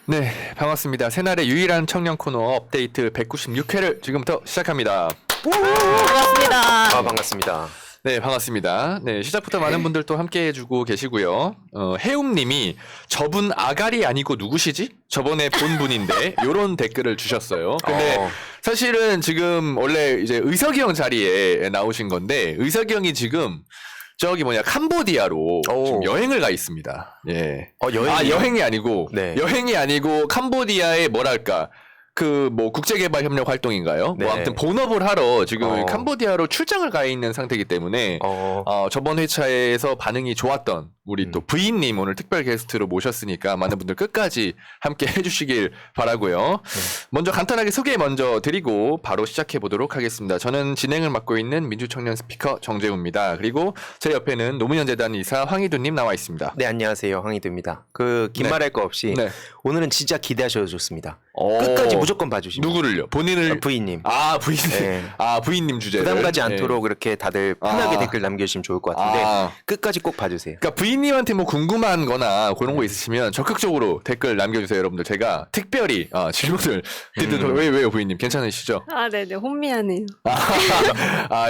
네, 반갑습니다. 새날의 유일한 청년 코너 업데이트 196회를 지금부터 시작합니다. 반갑습니다. 아, 반갑습니다. 네, 반갑습니다. 네, 시작부터 많은 분들 또 함께 해주고 계시고요. 해움님이 저분 아가리 아니고 누구시지? 저번에 본 분인데 요런 댓글을 주셨어요. 근데 사실은 지금 원래 이제 의석이 형 자리에 나오신 건데 의석이 형이 지금 저기 캄보디아로 지금 여행을 가 있습니다. 예. 여행이 아니고 네. 여행이 아니고 캄보디아의 뭐랄까 그 국제개발협력 활동인가요? 네. 아무튼 본업을 하러 지금 캄보디아로 출장을 가 있는 상태이기 때문에 저번 회차에서 반응이 좋았던 우리 또 부인님 오늘 특별 게스트로 모셨으니까 많은 분들 끝까지 함께 해주시길 바라고요. 먼저 간단하게 소개 먼저 드리고 바로 시작해 보도록 하겠습니다. 저는 진행을 맡고 있는 민주청년 스피커 정재우입니다. 그리고 제 옆에는 노무현재단 이사 황희두님 나와 있습니다. 네, 안녕하세요. 황희두입니다. 긴 말할 거 없이 오늘은 진짜 기대하셔도 좋습니다. 끝까지 무조건 봐주시면. 누구를요? 본인을? 부인님. 아, 부인님. 네. 아, 부인님 주제를. 부담 가지 않도록 그렇게 다들 편하게 댓글 남겨주시면 좋을 것 같은데 끝까지 꼭 봐주세요. 그러니까 부인님한테 궁금한 거나 그런 거 있으시면 적극적으로 댓글 남겨주세요, 여러분들. 제가 특별히 질문을 드리도록. 왜요, 부인님? 괜찮으시죠? 아, 네네. 혼미하네요.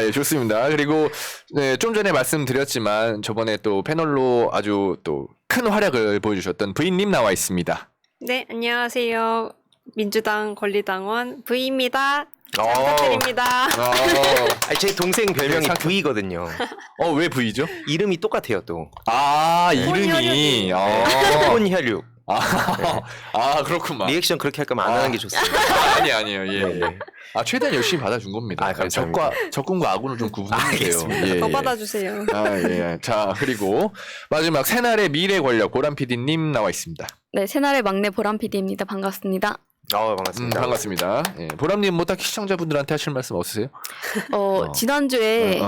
예, 좋습니다. 그리고 네, 좀 전에 말씀드렸지만 저번에 또 패널로 아주 또 큰 활약을 보여주셨던 부인님 나와 있습니다. 네, 안녕하세요. 민주당 권리당원 부입니다. 잘 부탁드립니다. 제 동생 별명이 부이거든요. 왜 부이죠? 이름이 똑같아요, 또. 이름이. 혼혈육. 그렇구만. 리액션 그렇게 할 거면 안 하는 게 좋습니다. 아니에요. 예. 네. 최대한 열심히 받아준 겁니다. 감사합니다. 적군과 악군을 좀 구분해주세요. 더 받아주세요. 예. 자, 그리고 마지막 새날의 미래 권력 보람 PD님 나와 있습니다. 네, 새날의 막내 보람 PD입니다. 반갑습니다. 반갑습니다. 반갑습니다. 예, 보람님 딱히 시청자분들한테 하실 말씀 없으세요? 지난주에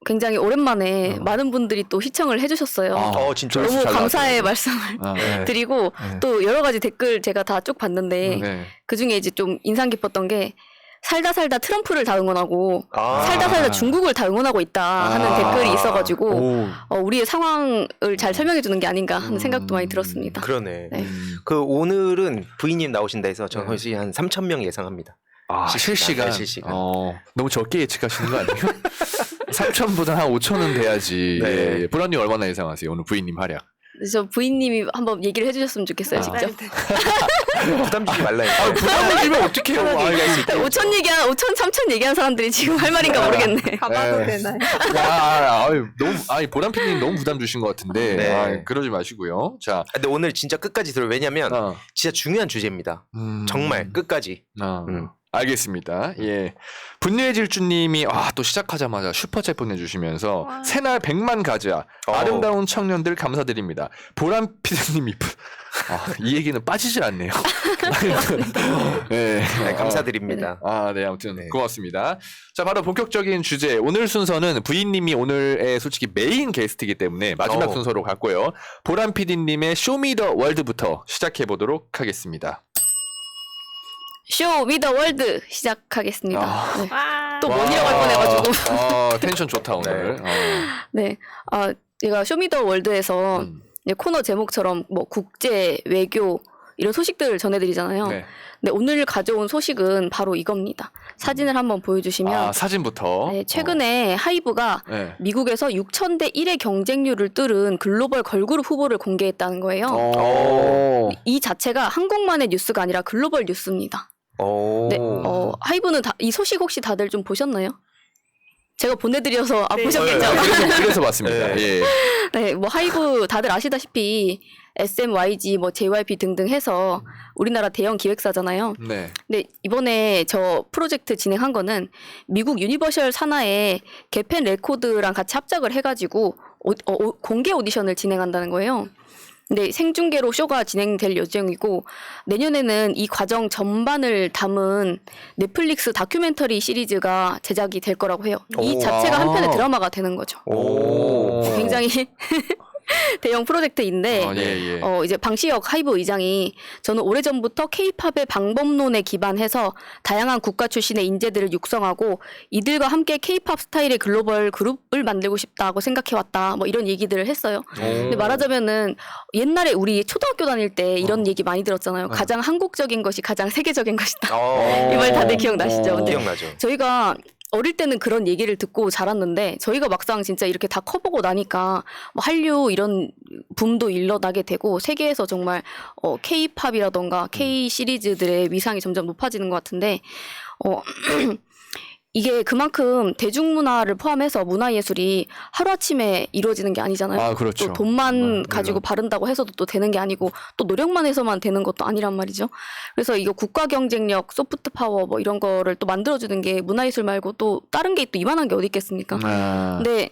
굉장히 오랜만에 많은 분들이 또 시청을 해주셨어요. 진짜 너무 감사의 말씀을 드리고 또 여러 가지 댓글 제가 다 쭉 봤는데 그 중에 이제 좀 인상 깊었던 게 살다 트럼프를 다 응원하고 살다 중국을 다 응원하고 있다 하는 댓글이 있어가지고 우리의 상황을 잘 설명해 주는 게 아닌가 하는 생각도 많이 들었습니다. 그러네. 네. 오늘은 부인님 나오신다 해서 저는 거의 한 3,000명 예상합니다. 실시간. 너무 적게 예측하시는 거 아니에요? 3,000보다 한 5,000은 돼야지. 네. 예. 보람님 얼마나 예상하세요? 오늘 부인님 활약. 저 부인님이 한번 얘기를 해주셨으면 좋겠어요, 직접. 부담 주지 말라요. 부담을 주면 어떡해요? 5천 얘기한 5천 3천 얘기한 사람들이 지금 할 말인가 모르겠네. 가봐도 되나요? 보람 PD님 너무 부담 주신 것 같은데. 네. 그러지 마시고요. 자. 근데 오늘 진짜 끝까지 들어요. 왜냐면 진짜 중요한 주제입니다. 정말 끝까지. 알겠습니다. 예. 분노의 질주님이 또 시작하자마자 슈퍼챗 보내주시면서 새날 100만 가자 아름다운 청년들 감사드립니다. 보람 PD님이 이 얘기는 빠지질 않네요. 네, 감사드립니다. 네, 아무튼 고맙습니다. 자, 바로 본격적인 주제. 오늘 순서는 부인님이 오늘의 솔직히 메인 게스트이기 때문에 마지막 순서로 갔고요. 보람 PD님의 쇼미더 월드부터 시작해 보도록 하겠습니다. 쇼 미더 월드 시작하겠습니다. 또 와. 원이라고 할 뻔해가지고. 텐션 좋다 오늘. 네, 제가 쇼 미더 월드에서 이제 코너 제목처럼 국제 외교 이런 소식들을 전해드리잖아요. 네. 근데 오늘 가져온 소식은 바로 이겁니다. 사진을 한번 보여주시면. 사진부터. 네, 최근에 하이브가 미국에서 6,000대 1의 경쟁률을 뚫은 글로벌 걸그룹 후보를 공개했다는 거예요. 이 자체가 한국만의 뉴스가 아니라 글로벌 뉴스입니다. 네, 하이브는 이 소식 혹시 다들 좀 보셨나요? 제가 보내드려서 보셨겠죠? 그래서 봤습니다. 예. 네, 하이브 다들 아시다시피 SMYG, JYP 등등 해서 우리나라 대형 기획사잖아요. 네. 근데 이번에 저 프로젝트 진행한 거는 미국 유니버셜 산하의 개펜 레코드랑 같이 합작을 해가지고 공개 오디션을 진행한다는 거예요. 근데 생중계로 쇼가 진행될 예정이고 내년에는 이 과정 전반을 담은 넷플릭스 다큐멘터리 시리즈가 제작이 될 거라고 해요. 이 자체가 한편의 드라마가 되는 거죠. 굉장히 대형 프로젝트인데 이제 방시혁 하이브 의장이 저는 오래전부터 K-팝의 방법론에 기반해서 다양한 국가 출신의 인재들을 육성하고 이들과 함께 K-팝 스타일의 글로벌 그룹을 만들고 싶다고 생각해왔다. 뭐 이런 얘기들을 했어요. 근데 말하자면은 옛날에 우리 초등학교 다닐 때 이런 얘기 많이 들었잖아요. 가장 한국적인 것이 가장 세계적인 것이다. 이 말 다들 기억나시죠? 근데 기억나죠. 저희가 어릴 때는 그런 얘기를 듣고 자랐는데 저희가 막상 진짜 이렇게 다 커보고 나니까 뭐 한류 이런 붐도 일어나게 되고 세계에서 정말 K-팝이라던가 K 시리즈들의 위상이 점점 높아지는 것 같은데 이게 그만큼 대중문화를 포함해서 문화예술이 하루아침에 이루어지는 게 아니잖아요. 아, 그렇죠. 또 돈만 가지고 바른다고 해서도 또 되는 게 아니고 또 노력만 해서만 되는 것도 아니란 말이죠. 그래서 이거 국가 경쟁력, 소프트 파워 뭐 이런 거를 또 만들어주는 게 문화예술 말고 또 다른 게 또 이만한 게 어디 있겠습니까? 근데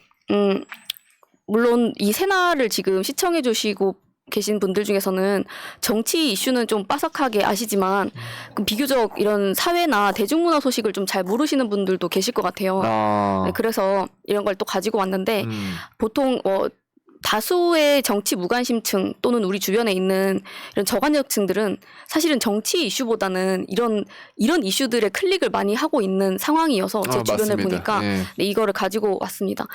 물론 이 새날을 지금 시청해 주시고 계신 분들 중에서는 정치 이슈는 좀 빠삭하게 아시지만 비교적 이런 사회나 대중문화 소식을 좀 잘 모르시는 분들도 계실 것 같아요. 네, 그래서 이런 걸 또 가지고 왔는데 보통 다수의 정치 무관심층 또는 우리 주변에 있는 이런 저간여층들은 사실은 정치 이슈보다는 이런 이슈들의 클릭을 많이 하고 있는 상황이어서 제 주변을 맞습니다. 보니까 네, 이거를 가지고 왔습니다.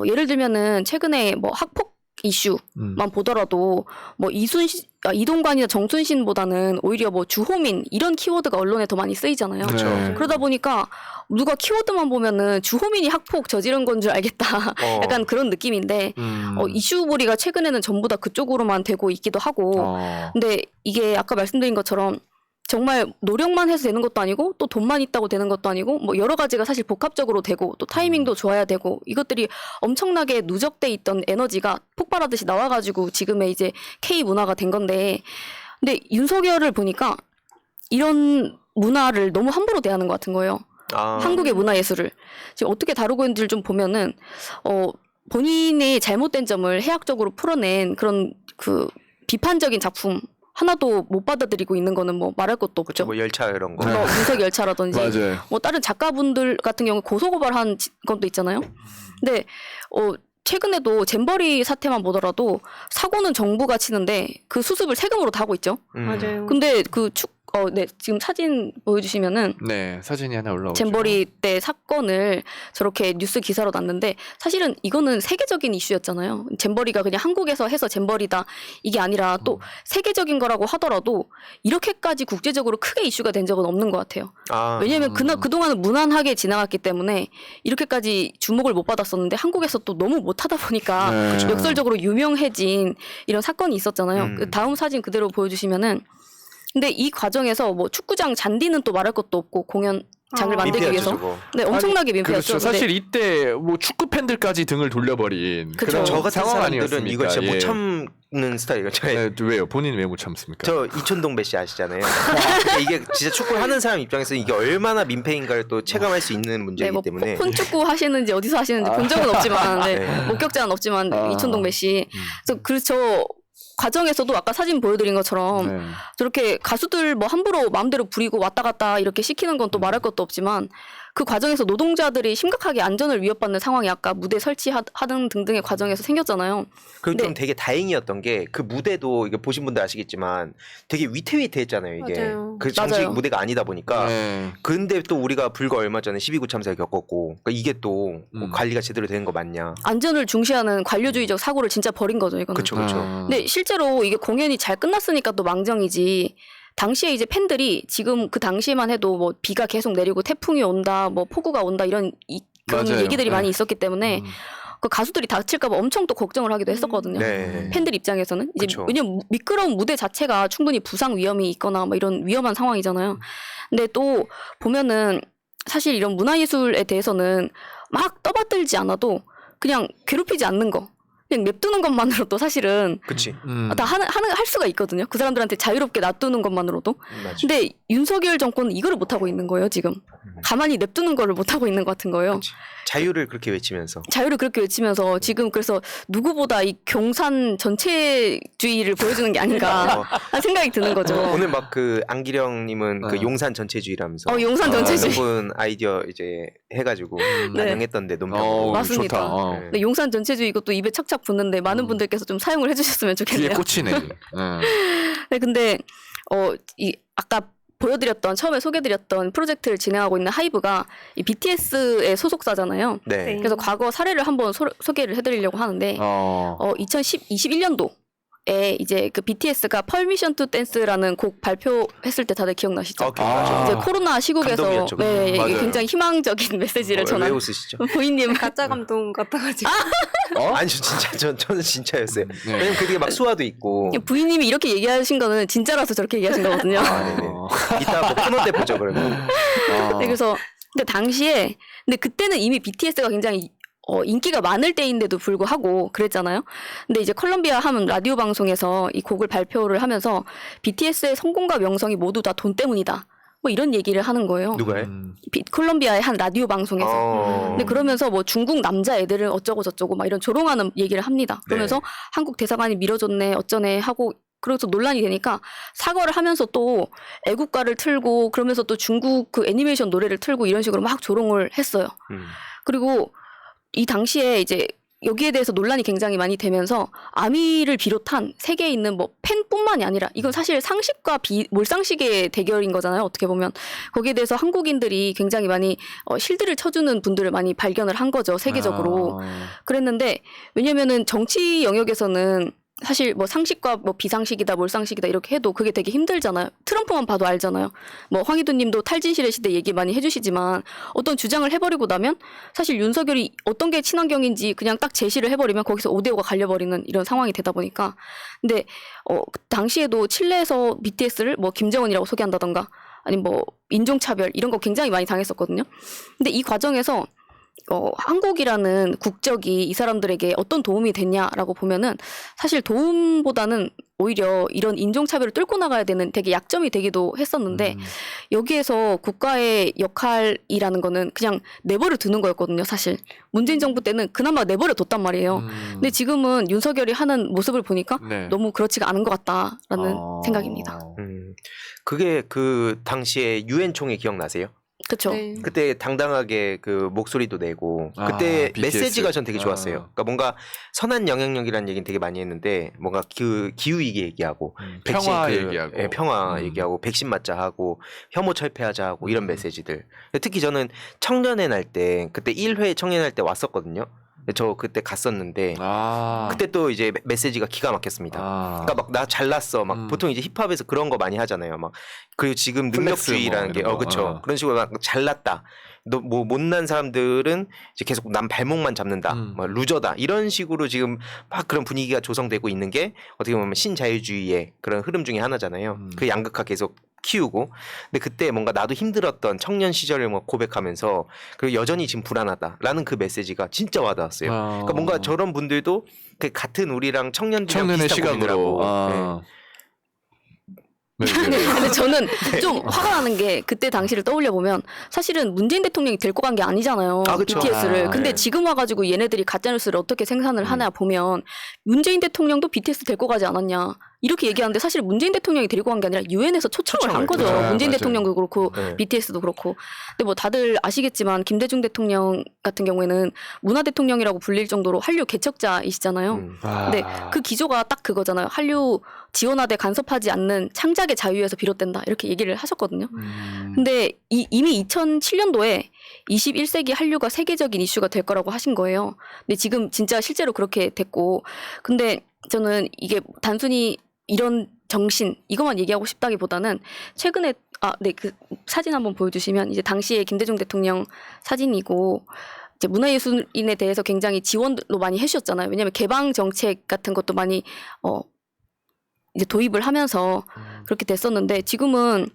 예를 들면은 최근에 뭐 학폭 이슈만 보더라도 뭐 이동관이나 정순신보다는 오히려 뭐 주호민 이런 키워드가 언론에 더 많이 쓰이잖아요. 그렇죠. 그러다 보니까 누가 키워드만 보면은 주호민이 학폭 저지른 건 줄 알겠다. 약간 그런 느낌인데 이슈몰이가 최근에는 전부 다 그쪽으로만 되고 있기도 하고 근데 이게 아까 말씀드린 것처럼 정말 노력만 해서 되는 것도 아니고 또 돈만 있다고 되는 것도 아니고 뭐 여러 가지가 사실 복합적으로 되고 또 타이밍도 좋아야 되고 이것들이 엄청나게 누적돼 있던 에너지가 폭발하듯이 나와가지고 지금의 이제 K 문화가 된 건데 근데 윤석열을 보니까 이런 문화를 너무 함부로 대하는 것 같은 거예요. 한국의 문화예술을 지금 어떻게 다루고 있는지를 좀 보면은 본인의 잘못된 점을 해학적으로 풀어낸 그런 그 비판적인 작품 하나도 못 받아들이고 있는 거는 뭐 말할 것도 없죠. 뭐 열차 이런 거. 문석 열차라든지 뭐 다른 작가분들 같은 경우 고소고발한 건도 있잖아요. 근데 최근에도 잼버리 사태만 보더라도 사고는 정부가 치는데 그 수습을 세금으로 다 하고 있죠. 맞아요. 근데 네, 지금 사진 보여주시면은 네, 사진이 하나 올라오죠. 잼버리 때 사건을 저렇게 뉴스 기사로 났는데 사실은 이거는 세계적인 이슈였잖아요. 잼버리가 그냥 한국에서 해서 잼버리다 이게 아니라 또 세계적인 거라고 하더라도 이렇게까지 국제적으로 크게 이슈가 된 적은 없는 것 같아요. 왜냐하면 그동안은 무난하게 지나갔기 때문에 이렇게까지 주목을 못 받았었는데 한국에서 또 너무 못하다 보니까 역설적으로 유명해진 이런 사건이 있었잖아요. 그 다음 사진 그대로 보여주시면은 근데 이 과정에서 뭐 축구장 잔디는 또 말할 것도 없고 공연장을 만들기 위해서 네 엄청나게 민폐였죠. 그렇죠. 사실 이때 뭐 축구 팬들까지 등을 돌려버린 그런 저 같은 상황 사람들은 아니었습니까? 이걸 진짜 못 참는 스타일이에요. 네, 왜요? 본인 왜 못 참습니까? 저 이촌동 배씨 아시잖아요. 그러니까 이게 진짜 축구를 하는 사람 입장에서 이게 얼마나 민폐인가를 또 체감할 수 있는 문제이기 뭐 때문에 폰축구 하시는지 어디서 하시는지 본 적은 없지만 목격자는 없지만 이촌동 배씨 그래서 과정에서도 아까 사진 보여드린 것처럼 저렇게 가수들 뭐 함부로 마음대로 부리고 왔다 갔다 이렇게 시키는 건 또 말할 것도 없지만 그 과정에서 노동자들이 심각하게 안전을 위협받는 상황이 아까 무대 설치하는 등등의 과정에서 생겼잖아요. 그리고 좀 되게 다행이었던 게 그 무대도 이게 보신 분들 아시겠지만 되게 위태위태했잖아요. 이게 맞아요. 그 정식 무대가 아니다 보니까 근데 또 우리가 불과 얼마 전에 12구 참사를 겪었고 그러니까 이게 또 관리가 제대로 된 거 맞냐. 안전을 중시하는 관료주의적 사고를 진짜 벌인 거죠. 이거는. 그렇죠. 근데 실제로 이게 공연이 잘 끝났으니까 또 망정이지. 당시에 이제 팬들이 지금 그 당시에만 해도 뭐 비가 계속 내리고 태풍이 온다, 뭐 폭우가 온다 이런 그런 얘기들이 많이 있었기 때문에 그 가수들이 다칠까봐 엄청 또 걱정을 하기도 했었거든요. 팬들 입장에서는 이제 왜냐면 미끄러운 무대 자체가 충분히 부상 위험이 있거나 뭐 이런 위험한 상황이잖아요. 근데 또 보면은 사실 이런 문화예술에 대해서는 막 떠받들지 않아도 그냥 괴롭히지 않는 거. 그냥 냅두는 것만으로도 사실은 다 할 수가 있거든요. 그 사람들한테 자유롭게 놔두는 것만으로도. 근데 윤석열 정권은 이거를 못하고 있는 거예요. 지금 가만히 냅두는 거를 못하고 있는 것 같은 거예요. 자유를 그렇게 외치면서 지금 그래서 누구보다 이 경산 전체주의를 보여주는 게 아닌가 하는 생각이 드는 거죠. 오늘 막 그 안기령님은 그 용산 전체주의라면서 용산 전체주의 분 아이디어 이제 해가지고 반영했던데 논평. 맞습니다. 좋다. 네, 용산 전체주의 이것도 입에 착착 붙는데 많은 분들께서 좀 사용을 해주셨으면 좋겠네요. 귀에 꽂히네. 네, 근데 이 아까 처음에 소개드렸던 프로젝트를 진행하고 있는 하이브가 이 BTS의 소속사잖아요. 네. 그래서 과거 사례를 한번 소개를 해드리려고 하는데 2021년도에 이제 그 BTS가 Permission to Dance라는 곡 발표했을 때 다들 기억나시죠? 이제 코로나 시국에서 감동이었죠. 네, 맞아요. 이게 굉장히 희망적인 메시지를 왜 전하는 웃으시죠? 부인님 가짜 감동 같아가지고. 아니 저는 진짜였어요. 네. 왜냐면 그 뒤에 막 수화도 있고. 부인님이 이렇게 얘기하신 거는 진짜라서 저렇게 얘기하신 거거든요. 네네. 이따 뭐 코너 때 보죠 그러면. 네, 그래서 근데 당시에 그때는 이미 BTS가 굉장히 인기가 많을 때인데도 불구하고 그랬잖아요. 근데 이제 컬럼비아 한 라디오 방송에서 이 곡을 발표를 하면서 BTS의 성공과 명성이 모두 다 돈 때문이다. 뭐 이런 얘기를 하는 거예요. 누가요? 콜롬비아의 한 라디오 방송에서. 근데 그러면서 뭐 중국 남자 애들은 어쩌고 저쩌고 막 이런 조롱하는 얘기를 합니다. 그러면서 네. 한국 대사관이 밀어줬네 어쩌네 하고 그래서 논란이 되니까 사과를 하면서 또 애국가를 틀고 그러면서 또 중국 그 애니메이션 노래를 틀고 이런 식으로 막 조롱을 했어요. 그리고 이 당시에 이제 여기에 대해서 논란이 굉장히 많이 되면서 아미를 비롯한 세계에 있는 뭐 팬뿐만이 아니라 이건 사실 상식과 몰상식의 대결인 거잖아요. 어떻게 보면 거기에 대해서 한국인들이 굉장히 많이 실드를 쳐주는 분들을 많이 발견을 한 거죠. 세계적으로. 그랬는데 왜냐면은 정치 영역에서는 사실 뭐 상식과 뭐 비상식이다 몰상식이다 이렇게 해도 그게 되게 힘들잖아요. 트럼프만 봐도 알잖아요. 뭐 황희도 님도 탈진실의 시대 얘기 많이 해주시지만 어떤 주장을 해버리고 나면 사실 윤석열이 어떤 게 친환경인지 그냥 딱 제시를 해버리면 거기서 5대5가 갈려버리는 이런 상황이 되다 보니까 근데 그 당시에도 칠레에서 BTS를 뭐 김정은이라고 소개한다던가 아니면 뭐 인종차별 이런 거 굉장히 많이 당했었거든요. 근데 이 과정에서 한국이라는 국적이 이 사람들에게 어떤 도움이 됐냐라고 보면은 사실 도움보다는 오히려 이런 인종차별을 뚫고 나가야 되는 되게 약점이 되기도 했었는데 여기에서 국가의 역할이라는 거는 그냥 내버려 두는 거였거든요. 사실 문재인 정부 때는 그나마 내버려 뒀단 말이에요. 근데 지금은 윤석열이 하는 모습을 보니까 너무 그렇지가 않은 것 같다라는 생각입니다. 그게 그 당시에 유엔 총회 기억나세요? 그렇죠. 네. 그때 당당하게 그 목소리도 내고 그때 BTS. 메시지가 전 되게 좋았어요. 그러니까 뭔가 선한 영향력이라는 얘기는 되게 많이 했는데 뭔가 그 기후 위기 얘기하고 평화 얘기하고 평화 얘기하고 백신 맞자 하고 혐오 철폐하자 하고 이런 메시지들. 특히 저는 청년의 날 때 그때 1회 청년의 날 때 왔었거든요. 저 그때 갔었는데 그때 또 이제 메시지가 기가 막혔습니다. 그러니까 막 나 잘났어. 막 보통 이제 힙합에서 그런 거 많이 하잖아요. 막 그리고 지금 능력주의라는 게 그렇죠. 그런 식으로 막 잘났다. 너 뭐 못난 사람들은 이제 계속 남 발목만 잡는다. 뭐 루저다. 이런 식으로 지금 막 그런 분위기가 조성되고 있는 게 어떻게 보면 신자유주의의 그런 흐름 중에 하나잖아요. 그 양극화 계속 키우고 근데 그때 뭔가 나도 힘들었던 청년 시절을 뭐 고백하면서 그리고 여전히 지금 불안하다라는 그 메시지가 진짜 와닿았어요. 그러니까 뭔가 저런 분들도 그 같은 우리랑 청년의 시각으로 근데 저는 좀 화가 나는 게 그때 당시를 떠올려 보면 사실은 문재인 대통령이 데리고 간 게 아니잖아요. BTS를. 근데 지금 와가지고 얘네들이 가짜뉴스를 어떻게 생산을 하나 보면 문재인 대통령도 BTS 데리고 가지 않았냐. 이렇게 얘기하는데 사실 문재인 대통령이 데리고 간 게 아니라 유엔에서 초청을 한 거죠. 문재인 대통령도 그렇고 BTS도 그렇고. 근데 뭐 다들 아시겠지만 김대중 대통령 같은 경우에는 문화 대통령이라고 불릴 정도로 한류 개척자이시잖아요. 근데 그 기조가 딱 그거잖아요. 한류 지원하되 간섭하지 않는 창작의 자유에서 비롯된다. 이렇게 얘기를 하셨거든요. 근데 이미 2007년도에 21세기 한류가 세계적인 이슈가 될 거라고 하신 거예요. 근데 지금 진짜 실제로 그렇게 됐고 근데 저는 이게 단순히 이런 정신 이것만 얘기하고 싶다기보다는 최근에 그 사진 한번 보여주시면 이제 당시에 김대중 대통령 사진이고 이제 문화예술인에 대해서 굉장히 지원도 많이 해주셨잖아요. 왜냐하면 개방 정책 같은 것도 많이 이제 도입을 하면서 그렇게 됐었는데 지금은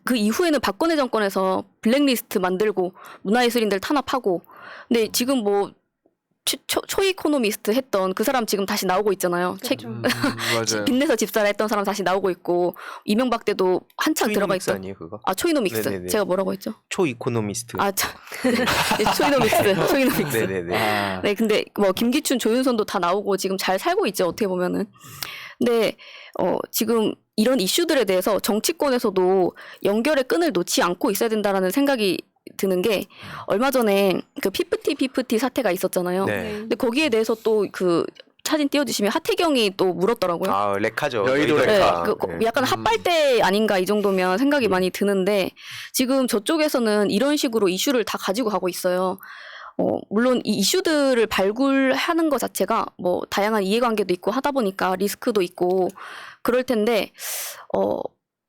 그 이후에는 박근혜 정권에서 블랙리스트 만들고 문화예술인들 탄압하고 근데 지금 뭐 초이코노미스트 했던 그 사람 지금 다시 나오고 있잖아요. 책 맞아요. 빚내서 집사라 했던 사람 다시 나오고 있고 이명박 때도 한참 들어가 있던 아니에요 그거? 아 초이노믹스 네네네. 제가 뭐라고 했죠? 초이코노미스트. 아 참. 초이노믹스. 네네네. 아, 네, 근데 뭐 김기춘, 조윤선도 다 나오고 지금 잘 살고 있죠. 어떻게 보면은. 근데 지금 이런 이슈들에 대해서 정치권에서도 연결의 끈을 놓지 않고 있어야 된다라는 생각이 드는 게 얼마 전에 그 피프티 사태가 있었잖아요. 네. 근데 거기에 대해서 또 그 사진 띄워주시면 하태경이 또 물었더라고요. 아 레카죠. 여의도 네, 레카. 약간 핫발대 아닌가 이 정도면 생각이 많이 드는데 지금 저쪽에서는 이런 식으로 이슈를 다 가지고 가고 있어요. 물론 이 이슈들을 발굴하는 것 자체가 뭐 다양한 이해관계도 있고 하다 보니까 리스크도 있고 그럴 텐데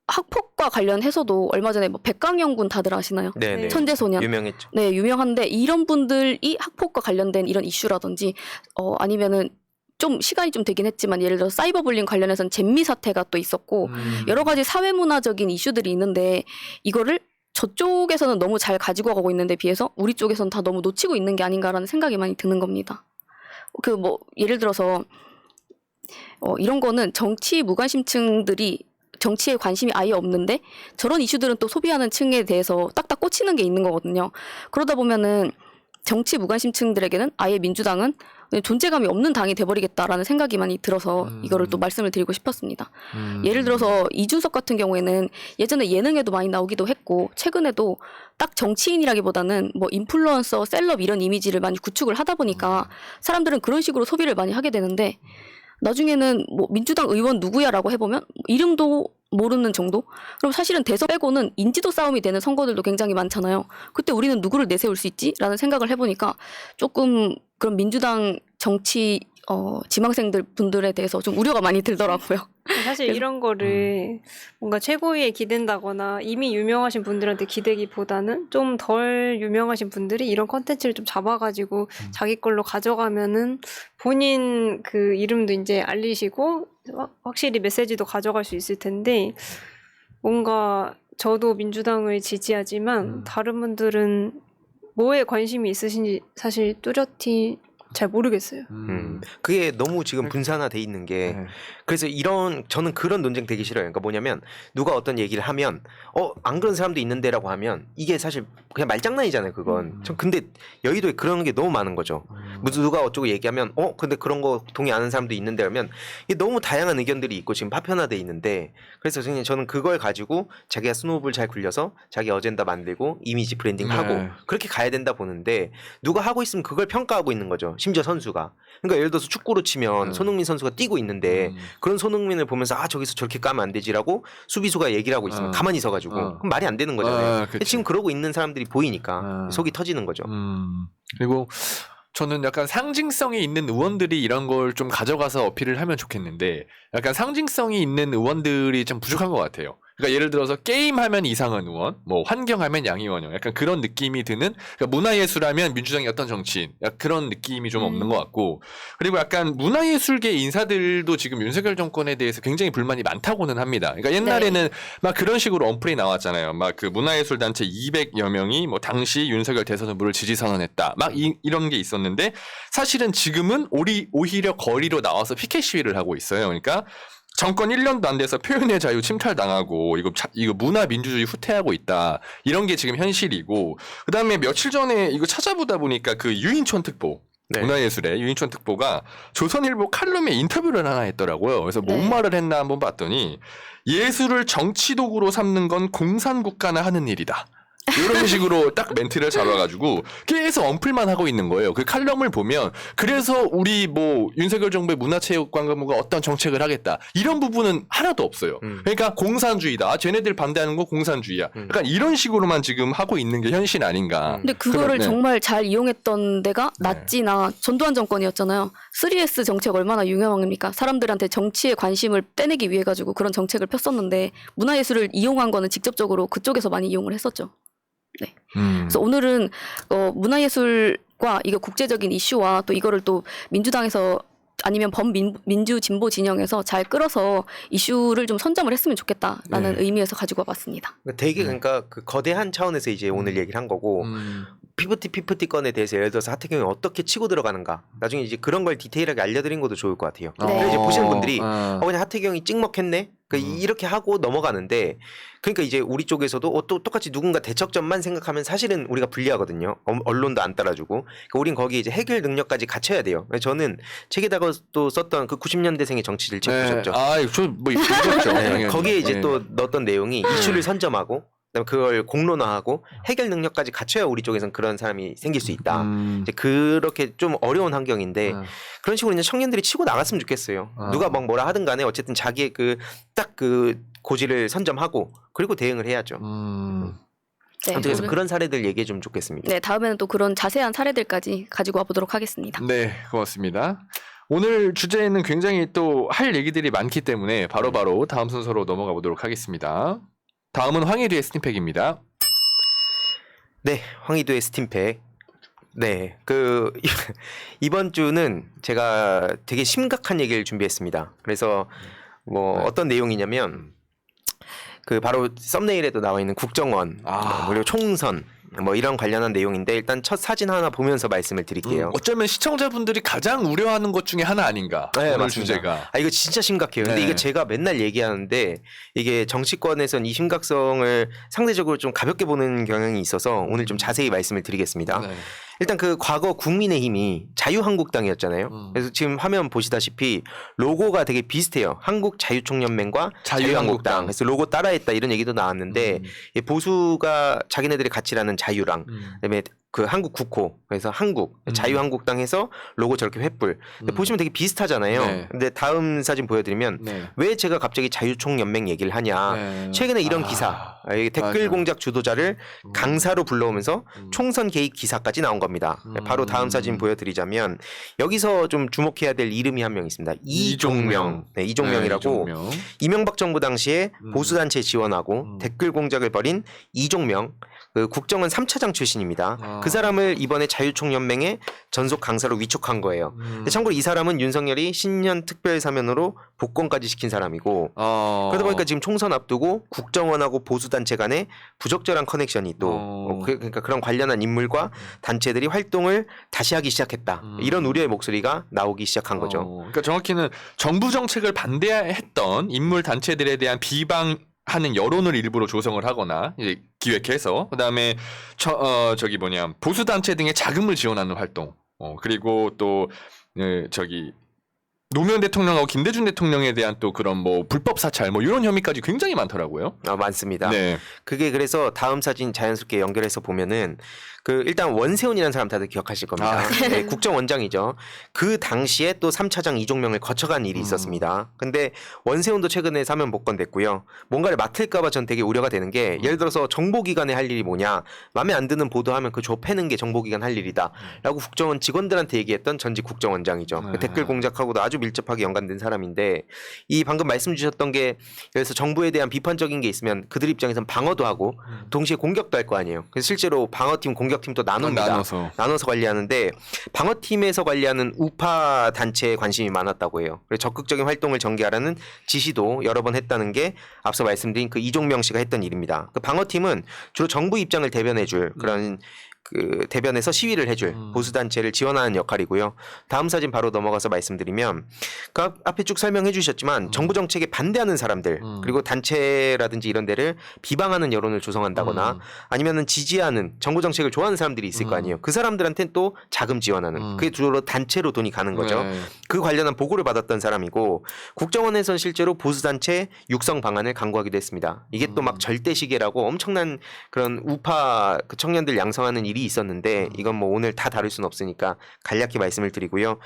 학폭과 관련해서도 얼마 전에 뭐 백강영 군 다들 아시나요? 네네. 천재소년. 유명했죠. 네, 유명한데 이런 분들이 학폭과 관련된 이런 이슈라든지 아니면은 좀 시간이 좀 되긴 했지만 예를 들어 사이버불링 관련해서는 잼미 사태가 또 있었고 여러 가지 사회문화적인 이슈들이 있는데 이거를 저쪽에서는 너무 잘 가지고 가고 있는데 비해서 우리 쪽에서는 다 너무 놓치고 있는 게 아닌가라는 생각이 많이 드는 겁니다. 그 뭐 예를 들어서 이런 거는 정치 무관심층들이 정치에 관심이 아예 없는데 저런 이슈들은 또 소비하는 층에 대해서 딱딱 꽂히는 게 있는 거거든요. 그러다 보면은 정치 무관심층들에게는 아예 민주당은 존재감이 없는 당이 돼버리겠다라는 생각이 많이 들어서 이거를 또 말씀을 드리고 싶었습니다. 예를 들어서 이준석 같은 경우에는 예전에 예능에도 많이 나오기도 했고 최근에도 딱 정치인이라기보다는 뭐 인플루언서, 셀럽 이런 이미지를 많이 구축을 하다 보니까 사람들은 그런 식으로 소비를 많이 하게 되는데 나중에는 뭐 민주당 의원 누구야라고 해보면 이름도 모르는 정도? 그럼 사실은 대선 빼고는 인지도 싸움이 되는 선거들도 굉장히 많잖아요. 그때 우리는 누구를 내세울 수 있지? 라는 생각을 해보니까 조금 그런 민주당 정치 지망생들 분들에 대해서 좀 우려가 많이 들더라고요. 사실 이런 거를 뭔가 최고위에 기댄다거나 이미 유명하신 분들한테 기대기보다는 좀 덜 유명하신 분들이 이런 컨텐츠를 좀 잡아가지고 자기 걸로 가져가면은 본인 그 이름도 이제 알리시고 확실히 메시지도 가져갈 수 있을 텐데 뭔가 저도 민주당을 지지하지만 다른 분들은 뭐에 관심이 있으신지 사실 뚜렷이 잘 모르겠어요. 그게 너무 지금 분산화돼 있는 게 그래서 저는 그런 논쟁 되게 싫어요. 그러니까 뭐냐면 누가 어떤 얘기를 하면 안 그런 사람도 있는데라고 하면 이게 사실 그냥 말장난이잖아요. 그건. 전 근데 여의도에 그런 게 너무 많은 거죠. 무슨 누가 어쩌고 얘기하면 근데 그런 거 동의 안 하는 사람도 있는데 하면 이게 너무 다양한 의견들이 있고 지금 파편화돼 있는데 그래서 저는 그걸 가지고 자기가 스노우볼 잘 굴려서 자기 어젠다 만들고 이미지 브랜딩 하고 그렇게 가야 된다 보는데 누가 하고 있으면 그걸 평가하고 있는 거죠. 심지어 선수가. 그러니까 예를 들어서 축구로 치면 손흥민 선수가 뛰고 있는데 그런 손흥민을 보면서 저기서 저렇게 까면 안 되지라고 수비수가 얘기를 하고 있으면 가만히 있어가지고 그럼 말이 안 되는 거잖아요. 근데 지금 그러고 있는 사람들이 보이니까 속이 터지는 거죠. 그리고 저는 약간 상징성이 있는 의원들이 이런 걸 좀 가져가서 어필을 하면 좋겠는데 약간 상징성이 있는 의원들이 좀 부족한 것 같아요. 그러니까 예를 들어서 게임하면 이상한 의원, 뭐 환경하면 양의원 형, 약간 그런 느낌이 드는 그러니까 문화예술하면 민주당의 어떤 정치인, 약간 그런 느낌이 좀 없는 것 같고 그리고 약간 문화예술계 인사들도 지금 윤석열 정권에 대해서 굉장히 불만이 많다고는 합니다. 그러니까 옛날에는 막 그런 식으로 언플이 나왔잖아요. 막 그 문화예술 단체 200여 명이 뭐 당시 윤석열 대선 후보를 지지 선언했다, 막 이런 게 있었는데 사실은 지금은 오히려 거리로 나와서 피켓 시위를 하고 있어요. 그러니까. 정권 1년도 안 돼서 표현의 자유 침탈당하고 이거 문화 민주주의 후퇴하고 있다. 이런 게 지금 현실이고 그다음에 며칠 전에 이거 찾아보다 보니까 그 유인촌 특보 문화예술의 유인촌 특보가 조선일보 칼럼에 인터뷰를 하나 했더라고요. 그래서 뭔 말을 했나 한번 봤더니 예술을 정치 도구로 삼는 건 공산국가나 하는 일이다. 이런 식으로 딱 멘트를 잡아가지고 계속 언플만 하고 있는 거예요. 그 칼럼을 보면 그래서 우리 뭐 윤석열 정부의 문화체육관광부가 어떤 정책을 하겠다 이런 부분은 하나도 없어요. 그러니까 공산주의다. 쟤네들 반대하는 거 공산주의야. 약간 이런 식으로만 지금 하고 있는 게 현실 아닌가. 근데 그거를 정말 잘 이용했던 데가 나치나 전두환 정권이었잖아요. 3S 정책 얼마나 유명합니까? 사람들한테 정치에 관심을 떼내기 위해 가지고 그런 정책을 폈었는데 문화예술을 이용한 거는 직접적으로 그쪽에서 많이 이용을 했었죠. 네. 그래서 오늘은 문화예술과 이게 국제적인 이슈와 또 이거를 또 민주당에서 아니면 범민주 진보 진영에서 잘 끌어서 이슈를 좀 선점을 했으면 좋겠다라는 의미에서 가지고 와봤습니다. 되게 그러니까 그 거대한 차원에서 이제 오늘 얘기를 한 거고 피프티 건에 대해서 예를 들어서 하태경이 어떻게 치고 들어가는가 나중에 이제 그런 걸 디테일하게 알려드린 것도 좋을 것 같아요. 네. 그래서 이제 보시는 분들이 어. 그냥 하태경이 찍먹했네 이렇게 하고 넘어가는데 그러니까 이제 우리 쪽에서도 또 똑같이 누군가 대척점만 생각하면 사실은 우리가 불리하거든요. 언론도 안 따라주고 그러니까 우린 거기에 이제 해결 능력까지 갖춰야 돼요. 저는 책에다가 또 썼던 그 90년대생의 정치를 책 보셨죠? 저뭐 읽었죠. 네, 거기에 이제 네. 또 넣었던 내용이 이슈를 선점하고 그다음에 그걸 공론화하고 해결 능력까지 갖춰야 우리 쪽에서는 그런 사람이 생길 수 있다. 이제 그렇게 좀 어려운 환경인데 그런 식으로 이제 청년들이 치고 나갔으면 좋겠어요. 누가 막 뭐라 하든 간에 어쨌든 자기의 그 딱 그 고지를 선점하고 그리고 대응을 해야죠. 네, 그래서 오늘- 그런 사례들 얘기해 주면 좋겠습니다. 네, 다음에는 또 그런 자세한 사례들까지 가지고 와보도록 하겠습니다. 네, 고맙습니다. 오늘 주제에는 굉장히 또 할 얘기들이 많기 때문에 바로바로 다음 순서로 넘어가 보도록 하겠습니다. 다음은 황희두의 스팀팩입니다. 네, 황희도의 스팀팩. 네, 이번 주는 제가 되게 심각한 얘기를 준비했습니다. 그래서 뭐 네. 어떤 내용이냐면 바로 썸네일에도 나와 있는 국정원 그리고 총선 뭐 이런 관련한 내용인데 일단 첫 사진 하나 보면서 말씀을 드릴게요. 어쩌면 시청자분들이 가장 우려하는 것 중에 하나 아닌가. 네, 오늘 맞습니다. 주제가. 이거 진짜 심각해요. 근데 네. 이게 제가 맨날 얘기하는데 이게 정치권에선 이 심각성을 상대적으로 좀 가볍게 보는 경향이 있어서 오늘 좀 자세히 말씀을 드리겠습니다. 네. 일단 과거 국민의힘이 자유한국당이었잖아요. 그래서 지금 화면 보시다시피 로고가 되게 비슷해요. 한국자유총연맹과 자유한국당. 그래서 로고 따라했다 이런 얘기도 나왔는데 이 보수가 자기네들이 같이라는 자유랑 그다음에 그 한국 국호 그래서 한국 자유한국당에서 로고 저렇게 횃불 근데 보시면 되게 비슷하잖아요. 네. 근데 다음 사진 보여드리면 네. 왜 제가 갑자기 자유총연맹 얘기를 하냐? 네. 최근에 이런 기사 이 댓글 맞아. 공작 주도자를 강사로 불러오면서 총선 개입 기사까지 나온 겁니다. 바로 다음 사진 보여드리자면 여기서 좀 주목해야 될 이름이 한 명 있습니다. 이종명. 네, 이종명이라고 이종명. 이명박 정부 당시에 보수단체 지원하고 댓글 공작을 벌인 이종명 그 국정원 3차장 출신입니다. 그 사람을 이번에 자유총연맹의 전속 강사로 위촉한 거예요. 근데 참고로 이 사람은 윤석열이 신년 특별사면으로 복권까지 시킨 사람이고 그러다 보니까 지금 총선 앞두고 국정원하고 보수단체 간에 부적절한 커넥션이 또 그러니까 그런 관련한 인물과 단체들이 활동을 다시 하기 시작했다. 이런 우려의 목소리가 나오기 시작한 거죠. 그러니까 정확히는 정부 정책을 반대했던 인물 단체들에 대한 비방하는 여론을 일부러 조성을 하거나 이제 기획해서 그다음에 보수 단체 등의 자금을 지원하는 활동 그리고 또 노무현 대통령하고 김대중 대통령에 대한 또 그런 뭐 불법 사찰 뭐 이런 혐의까지 굉장히 많더라고요. 많습니다. 네. 그게 그래서 다음 사진 자연스럽게 연결해서 보면은 일단 원세훈이라는 사람 다들 기억하실 겁니다. 네, 국정원장이죠. 그 당시에 또 3차장 이종명을 거쳐간 일이 있었습니다. 근데 원세훈도 최근에 사면 복권됐고요. 뭔가를 맡을까봐 전 되게 우려가 되는 게 예를 들어서 정보기관에 할 일이 뭐냐. 마음에 안 드는 보도하면 그 좁혀는 게 정보기관 할 일이다. 라고 국정원 직원들한테 얘기했던 전직 국정원장이죠. 댓글 공작하고도 아주 밀접하게 연관된 사람인데 이 방금 말씀 주셨던 게 그래서 정부에 대한 비판적인 게 있으면 그들 입장에선 방어도 하고 동시에 공격도 할 거 아니에요. 그래서 실제로 방어팀 공격팀도 나눕니다. 나눠서 관리하는데 방어팀에서 관리하는 우파 단체에 관심이 많았다고 해요. 그래서 적극적인 활동을 전개하라는 지시도 여러 번 했다는 게 앞서 말씀드린 그 이종명 씨가 했던 일입니다. 그 방어팀은 주로 정부 입장을 대변해줄 그런 대변에서 시위를 해줄 보수단체를 지원하는 역할이고요. 다음 사진 바로 넘어가서 말씀드리면 그 앞에 쭉 설명해 주셨지만 정부 정책에 반대하는 사람들 그리고 단체라든지 이런 데를 비방하는 여론을 조성한다거나 아니면은 지지하는 정부 정책을 좋아하는 사람들이 있을 거 아니에요. 그 사람들한테는 또 자금 지원하는 그게 주로 단체로 돈이 가는 거죠. 네. 그 관련한 보고를 받았던 사람이고 국정원에선 실제로 보수단체 육성 방안을 강구하기도 했습니다. 이게 또 막 절대시계라고 엄청난 그런 우파 그 청년들 양성하는 일이 있었는데 이건 뭐 오늘 다 다룰 수는 없으니까 간략히 말씀을 드리고요.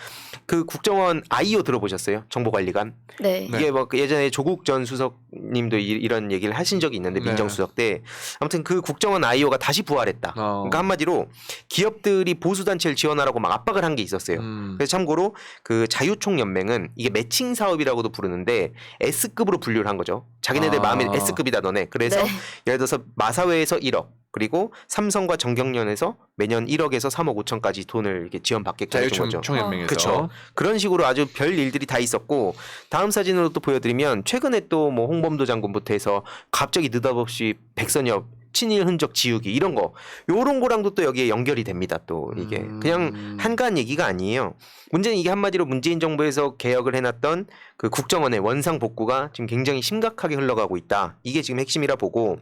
그 국정원 IO 들어보셨어요? 정보관리관. 네. 이게 뭐 예전에 조국 전 수석님도 이런 얘기를 하신 적이 있는데 민정수석 때 아무튼 그 국정원 IO가 다시 부활했다. 그러니까 한마디로 기업들이 보수단체를 지원하라고 막 압박을 한 게 있었어요. 그래서 참고로 그 자유총연맹은 이게 매칭 사업이라고도 부르는데 S급으로 분류를 한 거죠. 자기네들 마음에 S급이다 너네. 그래서 네. 예를 들어서 마사회에서 1억 그리고 삼성과 정경련에서 매년 1억에서 3억 5천까지 돈을 이렇게 지원받게끔 해준 거죠. 자유총연맹에서. 그렇죠. 그런 식으로 아주 별 일들이 다 있었고 다음 사진으로 또 보여드리면 최근에 또 뭐 홍범도 장군부터 해서 갑자기 느닷없이 백선엽 친일 흔적 지우기 이런 거 요런 거랑도 또 여기에 연결이 됩니다. 또 이게 그냥 한가한 얘기가 아니에요. 문제는 이게 한마디로 문재인 정부에서 개혁을 해놨던 그 국정원의 원상 복구가 지금 굉장히 심각하게 흘러가고 있다. 이게 지금 핵심이라 보고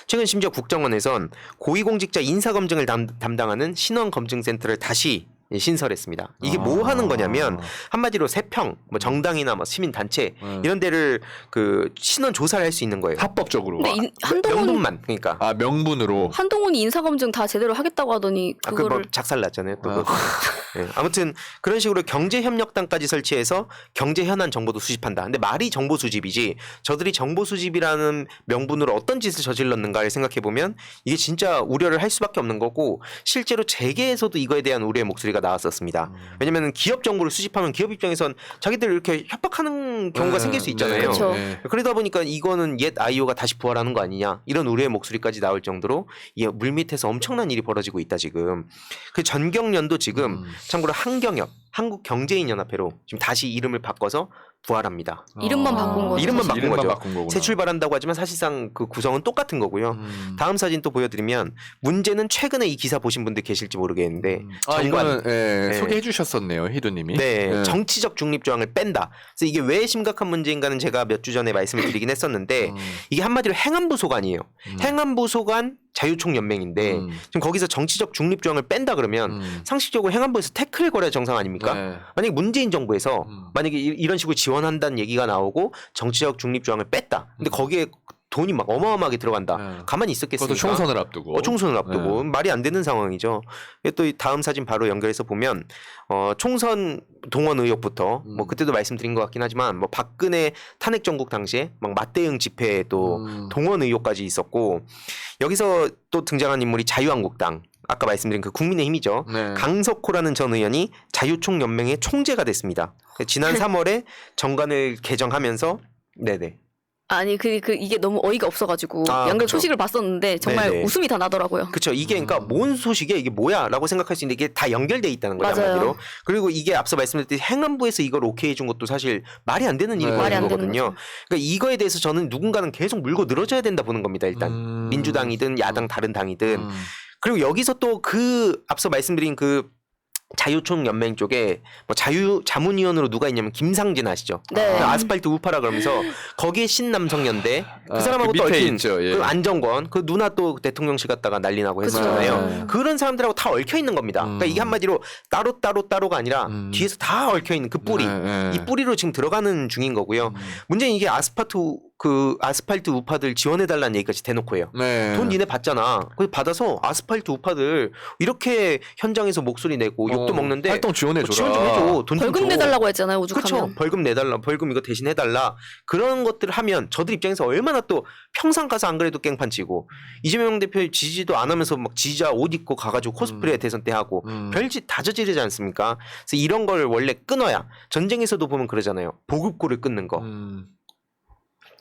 최근 심지어 국정원에선 고위공직자 인사검증을 담당하는 신원검증센터를 다시 신설했습니다. 이게 뭐 하는 거냐면 한마디로 세평, 뭐 정당이나 뭐 시민단체 이런 데를 그 신원 조사를 할 수 있는 거예요. 합법적으로. 근데 한동훈 명분만 그러니까. 아 명분으로. 한동훈이 인사검증 다 제대로 하겠다고 하더니 그거를 뭐 작살났잖아요. 또 네. 아무튼 그런 식으로 경제협력단까지 설치해서 경제 현안 정보도 수집한다. 근데 말이 정보 수집이지 저들이 정보 수집이라는 명분으로 어떤 짓을 저질렀는가를 생각해 보면 이게 진짜 우려를 할 수밖에 없는 거고 실제로 재계에서도 이거에 대한 우려의 목소리가 나왔었습니다. 왜냐하면 기업 정보를 수집하면 기업 입장에선 자기들 이렇게 협박하는 경우가 생길 수 있잖아요. 그렇죠. 그러다 보니까 이거는 옛 아이오가 다시 부활하는 거 아니냐 이런 우려의 목소리까지 나올 정도로 이 물밑에서 엄청난 일이 벌어지고 있다 지금. 그 전경련도 지금 참고로 한경협 한국경제인연합회로 지금 다시 이름을 바꿔서 부활합니다. 이름만 바꾼 거죠. 이름만 사실. 바꾼 거죠. 거구나. 새 출발한다고 하지만 사실상 그 구성은 똑같은 거고요. 다음 사진 또 보여드리면 문제는 최근에 이 기사 보신 분들 계실지 모르겠는데 아 이거는 네. 소개해 주셨었네요, 희두님이. 네, 정치적 중립 조항을 뺀다. 그래서 이게 왜 심각한 문제인가는 제가 몇 주 전에 말씀을 드리긴 했었는데 이게 한마디로 행안부 소관이에요. 행안부 소관 자유총연맹인데 지금 거기서 정치적 중립 조항을 뺀다 그러면 상식적으로 행안부에서 태클 거래 정상 아닙니까? 네. 만약에 문재인 정부에서 만약에 이런 식으로 지원한다는 얘기가 나오고 정치적 중립 조항을 뺐다. 근데 거기에 돈이 막 어마어마하게 들어간다. 네. 가만히 있었겠습니까? 그것도 총선을 앞두고. 총선을 앞두고 말이 안 되는 상황이죠. 또 다음 사진 바로 연결해서 보면 총선 동원 의혹부터 뭐 그때도 말씀드린 것 같긴 하지만 뭐 박근혜 탄핵 정국 당시에 막 맞대응 집회에 또 동원 의혹까지 있었고 여기서 또 등장한 인물이 자유한국당. 아까 말씀드린 그 국민의힘이죠. 네. 강석호라는 전 의원이 자유총연맹의 총재가 됐습니다. 지난 3월에 정관을 개정하면서 네네. 아니 이게 너무 어이가 없어가지고 아, 연결 그쵸. 소식을 봤었는데 정말 네네. 웃음이 다 나더라고요. 그렇죠. 이게 그러니까 뭔 소식이야 이게 뭐야라고 생각할 수 있는데 이게 다 연결돼 있다는 거죠. 맞아요. 한마디로. 그리고 이게 앞서 말씀드렸듯이 행안부에서 이걸 오케이 준 것도 사실 말이 안 되는 일이 네. 벌어진 말이 안 되는 거거든요. 그러니까 이거에 대해서 저는 누군가는 계속 물고 늘어져야 된다 보는 겁니다. 일단 민주당이든 야당 다른 당이든 그리고 여기서 또 그 앞서 말씀드린 그 자유총연맹 쪽에 뭐 자문위원으로 누가 있냐면 김상진 아시죠? 네. 그 아스팔트 우파라 그러면서 거기에 신남성연대 그 아, 사람하고 그 또 밑에 얽힌 있죠, 예. 그 안정권 그 누나 또 대통령실 갔다가 난리 나고 그쵸. 했었잖아요. 네. 그런 사람들하고 다 얽혀 있는 겁니다. 그러니까 이게 한마디로 따로가 아니라 뒤에서 다 얽혀 있는 그 뿌리 이 뿌리로 지금 들어가는 중인 거고요. 문제는 이게 아스팔트 우파들 지원해달라는 얘기까지 대놓고 해요. 네. 돈 니네 받잖아. 그래서 받아서 아스팔트 우파들 이렇게 현장에서 목소리 내고 욕도 먹는데 활동 지원해줘라. 지원 좀 해줘. 돈 좀 벌금 줘. 내달라고 했잖아요. 오죽하면. 그렇죠. 벌금 내달라. 벌금 이거 대신 해달라. 그런 것들을 하면 저들 입장에서 얼마나 또 평상 가서 안 그래도 깽판 치고 이재명 대표 지지도 안 하면서 막 지지자 옷 입고 가가지고 코스프레 대선 때 하고 별짓 다 저지르지 않습니까? 그래서 이런 걸 원래 끊어야 전쟁에서도 보면 그러잖아요. 보급고를 끊는 거.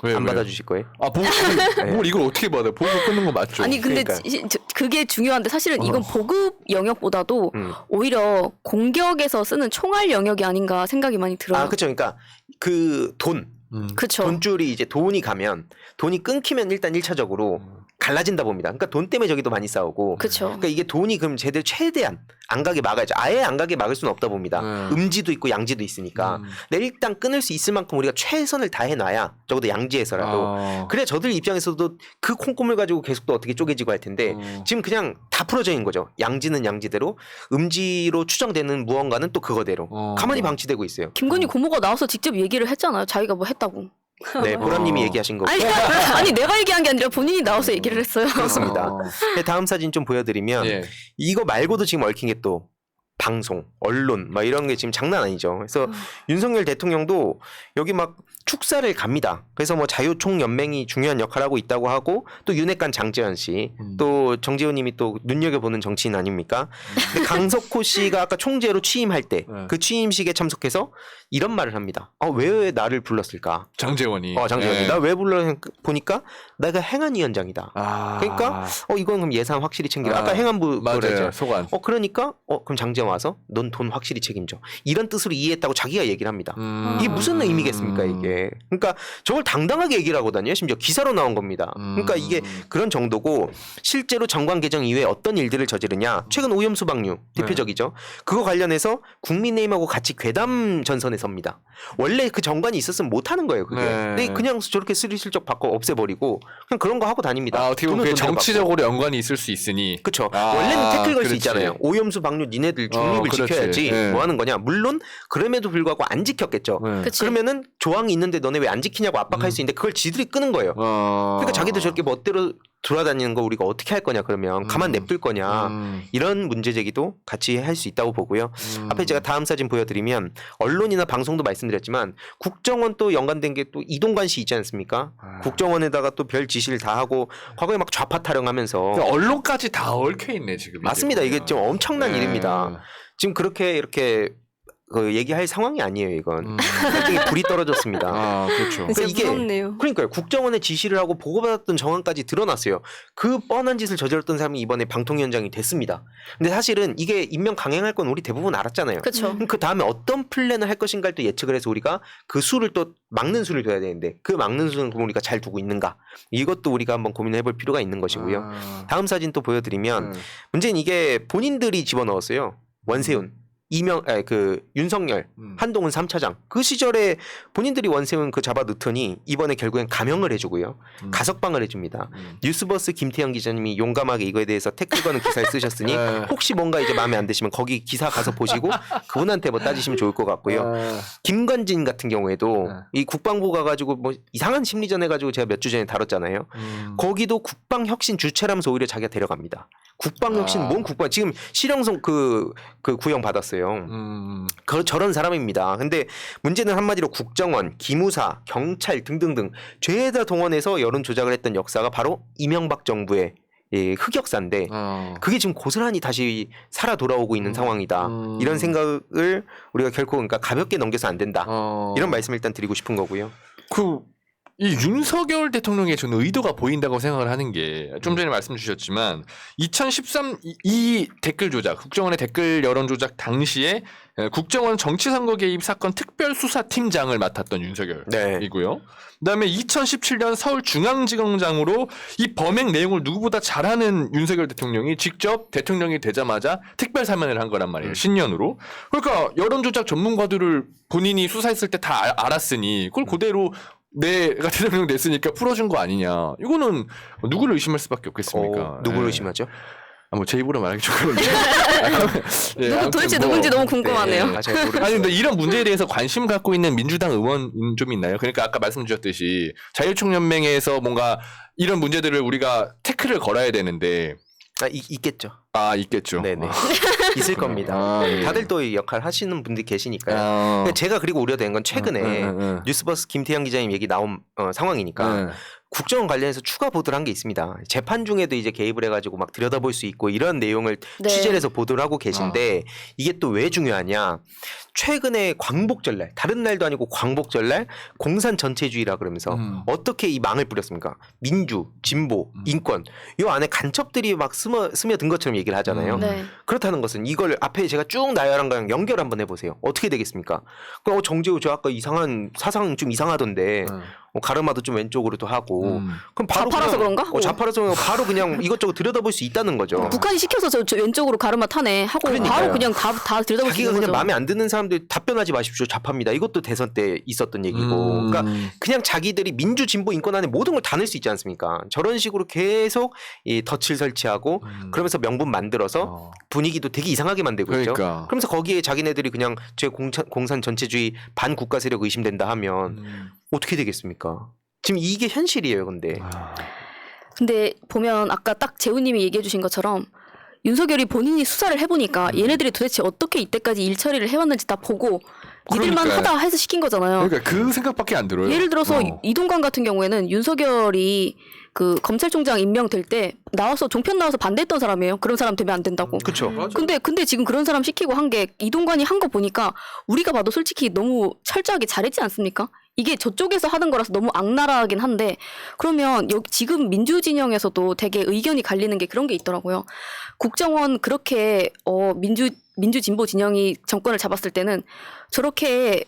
안 받아주실 거예요? 아 뭘 이걸 어떻게 받아요? 보급 끊는 거 맞죠? 아니 근데 그러니까요. 그게 중요한데 사실은 이건 보급 영역보다도 오히려 공격에서 쓰는 총알 영역이 아닌가 생각이 많이 들어요. 아, 그렇죠. 그러니까 그 그쵸. 돈줄이 이제 돈이 가면 돈이 끊기면 일단 1차적으로 갈라진다 봅니다. 그러니까 돈 때문에 저기도 많이 싸우고. 그쵸. 그러니까 이게 돈이 그럼 제대로 최대한 안 가게 막아야죠. 아예 안 가게 막을 수는 없다 봅니다. 음지도 있고 양지도 있으니까. 근데 일단 끊을 수 있을 만큼 우리가 최선을 다해놔야 적어도 양지에서라도. 그래 저들 입장에서도 그 콩고물 가지고 계속 또 어떻게 쪼개지고 할 텐데 지금 그냥 다 풀어져 있는 거죠. 양지는 양지대로 음지로 추정되는 무언가는 또 그거대로 가만히 방치되고 있어요. 김건희 고모가 나와서 직접 얘기를 했잖아요. 자기가 뭐 했다고. 네, 보람님이 얘기하신 거고. 아니 내가 얘기한 게 아니라 본인이 나와서 얘기를 했어요. 그렇습니다. 네, 다음 사진 좀 보여드리면 예. 이거 말고도 지금 얽힌 게 또 방송, 언론 막 이런 게 지금 장난 아니죠. 그래서 윤석열 대통령도 여기 막 축사를 갑니다. 그래서 뭐 자유총연맹이 중요한 역할을 하고 있다고 하고 또 윤핵관 장재현 씨, 또 정재훈님이 또 눈여겨보는 정치인 아닙니까? 근데 강석호 씨가 아까 총재로 취임할 때 그 취임식에 참석해서 이런 말을 합니다. 왜 나를 불렀을까? 장재원이. 장재현이 예. 나 왜 불러 보니까 내가 행안위원장이다. 그러니까 이건 그럼 예산 확실히 챙기라. 아까 행안부 맞아요. 그랬죠. 소관. 그러니까 그럼 장재원 당장 와서 넌 돈 확실히 책임져. 이런 뜻으로 이해했다고 자기가 얘기를 합니다. 이게 무슨 의미겠습니까 이게. 그러니까 저걸 당당하게 얘기를 하고 다녀요. 심지어 기사로 나온 겁니다. 그러니까 이게 그런 정도고 실제로 정관 개정 이후에 어떤 일들을 저지르냐. 최근 오염수 방류 대표적이죠. 그거 관련해서 국민의힘하고 같이 괴담 전선에 섭니다. 원래 그 정관이 있었으면 못하는 거예요. 그게. 근데 그냥 저렇게 스리슬쩍 바꿔 없애버리고 그냥 그런 거 하고 다닙니다. 어떻게 보면 그게 정치적으로 연관이 있을 수 있으니. 그렇죠. 원래는 태클 걸 수 그렇지. 있잖아요. 오염수 방류 니네들 중립을 그렇지. 지켜야지. 네. 뭐 하는 거냐. 물론 그럼에도 불구하고 안 지켰겠죠. 그치. 그러면은 조항이 있는데 너네 왜 안 지키냐고 압박할 수 있는데 그걸 지들이 끄는 거예요. 그러니까 자기들 저렇게 멋대로 돌아다니는 거 우리가 어떻게 할 거냐 그러면 가만 냅둘 거냐 이런 문제 제기도 같이 할 수 있다고 보고요. 앞에 제가 다음 사진 보여드리면 언론이나 방송도 말씀드렸지만 국정원 또 연관된 게 또 이동관 씨 있지 않습니까? 국정원에다가 또 별 지시를 다 하고 과거에 막 좌파 타령하면서 그러니까 언론까지 다 얽혀 있네 지금. 맞습니다. 이게 좀 엄청난 일입니다. 지금 그렇게 이렇게 그 얘기할 상황이 아니에요. 이건 굉장히 불이 떨어졌습니다. 그렇죠. 진짜 이게 무섭네요. 그러니까요. 국정원의 지시를 하고 보고받았던 정황까지 드러났어요. 그 뻔한 짓을 저질렀던 사람이 이번에 방통위원장이 됐습니다. 근데 사실은 이게 임명 강행할 건 우리 대부분 알았잖아요. 그렇죠. 그 다음에 어떤 플랜을 할 것인가를 또 예측을 해서 우리가 그 수를 또 막는 수를 둬야 되는데 그 막는 수는 그럼 우리가 잘 두고 있는가? 이것도 우리가 한번 고민해 볼 필요가 있는 것이고요. 다음 사진 또 보여드리면 문제는 이게 본인들이 집어넣었어요. 원세훈. 윤석열, 한동훈 3차장. 그 시절에 본인들이 원세훈 그 잡아 넣더니 이번에 결국엔 감형을 해주고요. 가석방을 해줍니다. 뉴스버스 김태형 기자님이 용감하게 이거에 대해서 태클 거는 기사를 쓰셨으니 혹시 뭔가 이제 마음에 안 드시면 거기 기사 가서 보시고 그분한테 뭐 따지시면 좋을 것 같고요. 김관진 같은 경우에도 이 국방부 가가지고 뭐 이상한 심리전 해가지고 제가 몇 주 전에 다뤘잖아요. 거기도 국방혁신 주체라면서 오히려 자기가 데려갑니다. 국방혁신 뭔 국방 지금 실형성 그 구형 받았어요. 저런 사람입니다. 근데 문제는 한마디로 국정원, 기무사, 경찰 등등등 죄다 동원해서 여론 조작을 했던 역사가 바로 이명박 정부의 흑역사인데 그게 지금 고스란히 다시 살아 돌아오고 있는 상황이다. 이런 생각을 우리가 결코 그러니까 가볍게 넘겨서 안 된다. 이런 말씀을 일단 드리고 싶은 거고요. 이 윤석열 대통령의 저는 의도가 보인다고 생각을 하는 게 좀 전에 말씀 주셨지만 2013 이 댓글 조작, 국정원의 댓글 여론 조작 당시에 국정원 정치선거 개입 사건 특별수사팀장을 맡았던 윤석열이고요. 그다음에 2017년 서울중앙지검장으로 이 범행 내용을 누구보다 잘하는 윤석열 대통령이 직접 대통령이 되자마자 특별 사면을 한 거란 말이에요. 신년으로. 그러니까 여론 조작 전문가들을 본인이 수사했을 때 다 알았으니 그걸 그대로 내가 대통령 됐으니까 풀어준 거 아니냐. 이거는 누구를 의심할 수밖에 없겠습니까? 누구를 의심하죠? 뭐 제 입으로 말하기 좀 그런데. 도대체 누군지 너무 궁금하네요. 아니 근데 이런 문제에 대해서 관심 갖고 있는 민주당 의원 좀 있나요? 그러니까 아까 말씀 주셨듯이 자유총연맹에서 뭔가 이런 문제들을 우리가 태클을 걸어야 되는데. 있겠죠. 있겠죠. 네네. 있을 겁니다. 다들 또 이 역할 하시는 분들이 계시니까요. 제가 그리고 우려된 건 최근에 뉴스버스 김태형 기자님 얘기 나온 상황이니까 국정원 관련해서 추가 보도를 한 게 있습니다. 재판 중에도 이제 개입을 해가지고 막 들여다볼 수 있고 이런 내용을 취재를 해서 보도를 하고 계신데 이게 또 왜 중요하냐. 최근에 광복절날, 다른 날도 아니고 광복절날 공산 전체주의라 그러면서 어떻게 이 망을 뿌렸습니까? 민주, 진보, 인권 이 안에 간첩들이 막 스며든 것처럼 얘기를 하잖아요. 그렇다는 것은 이걸 앞에 제가 쭉 나열한 거랑 연결 한번 해보세요. 어떻게 되겠습니까? 그럼 정재우 저 아까 이상한 사상 좀 이상하던데 가르마도 좀 왼쪽으로도 하고 그럼 바로 좌파라서 그런가? 좌파라서 바로 그냥 이것저것 들여다볼 수 있다는 거죠. 북한이 시켜서 저 왼쪽으로 가르마 타네 하고 그러니까요. 바로 그냥 다 들여다볼 수 자기가 있는 그냥 거죠. 마음에 안 드는 사람들 답변하지 마십시오. 좌파입니다. 이것도 대선 때 있었던 얘기고. 그러니까 그냥 자기들이 민주 진보 인권 안에 모든 걸 다 넣을 수 있지 않습니까? 저런 식으로 계속 이 덫을 설치하고 그러면서 명분 만들어서 분위기도 되게 이상하게 만들고 있죠. 그러면서 거기에 자기네들이 그냥 제 공산 전체주의 반국가 세력 의심된다 하면 어떻게 되겠습니까? 지금 이게 현실이에요, 근데. 근데 보면 아까 딱 재우님이 얘기해 주신 것처럼 윤석열이 본인이 수사를 해보니까 얘네들이 도대체 어떻게 이때까지 일 처리를 해왔는지 다 보고 믿을만 하다 해서 시킨 거잖아요. 그러니까 그 생각밖에 안 들어요. 예를 들어서 이동관 같은 경우에는 윤석열이 그 검찰총장 임명될 때 나와서 종편 나와서 반대했던 사람이에요. 그런 사람 되면 안 된다고. 그렇죠. 근데 지금 그런 사람 시키고 한 게 이동관이 한 거 보니까 우리가 봐도 솔직히 너무 철저하게 잘했지 않습니까? 이게 저쪽에서 하는 거라서 너무 악랄하긴 한데 그러면 여기 지금 민주 진영에서도 되게 의견이 갈리는 게 그런 게 있더라고요. 국정원 그렇게 민주 진보 진영이 정권을 잡았을 때는 저렇게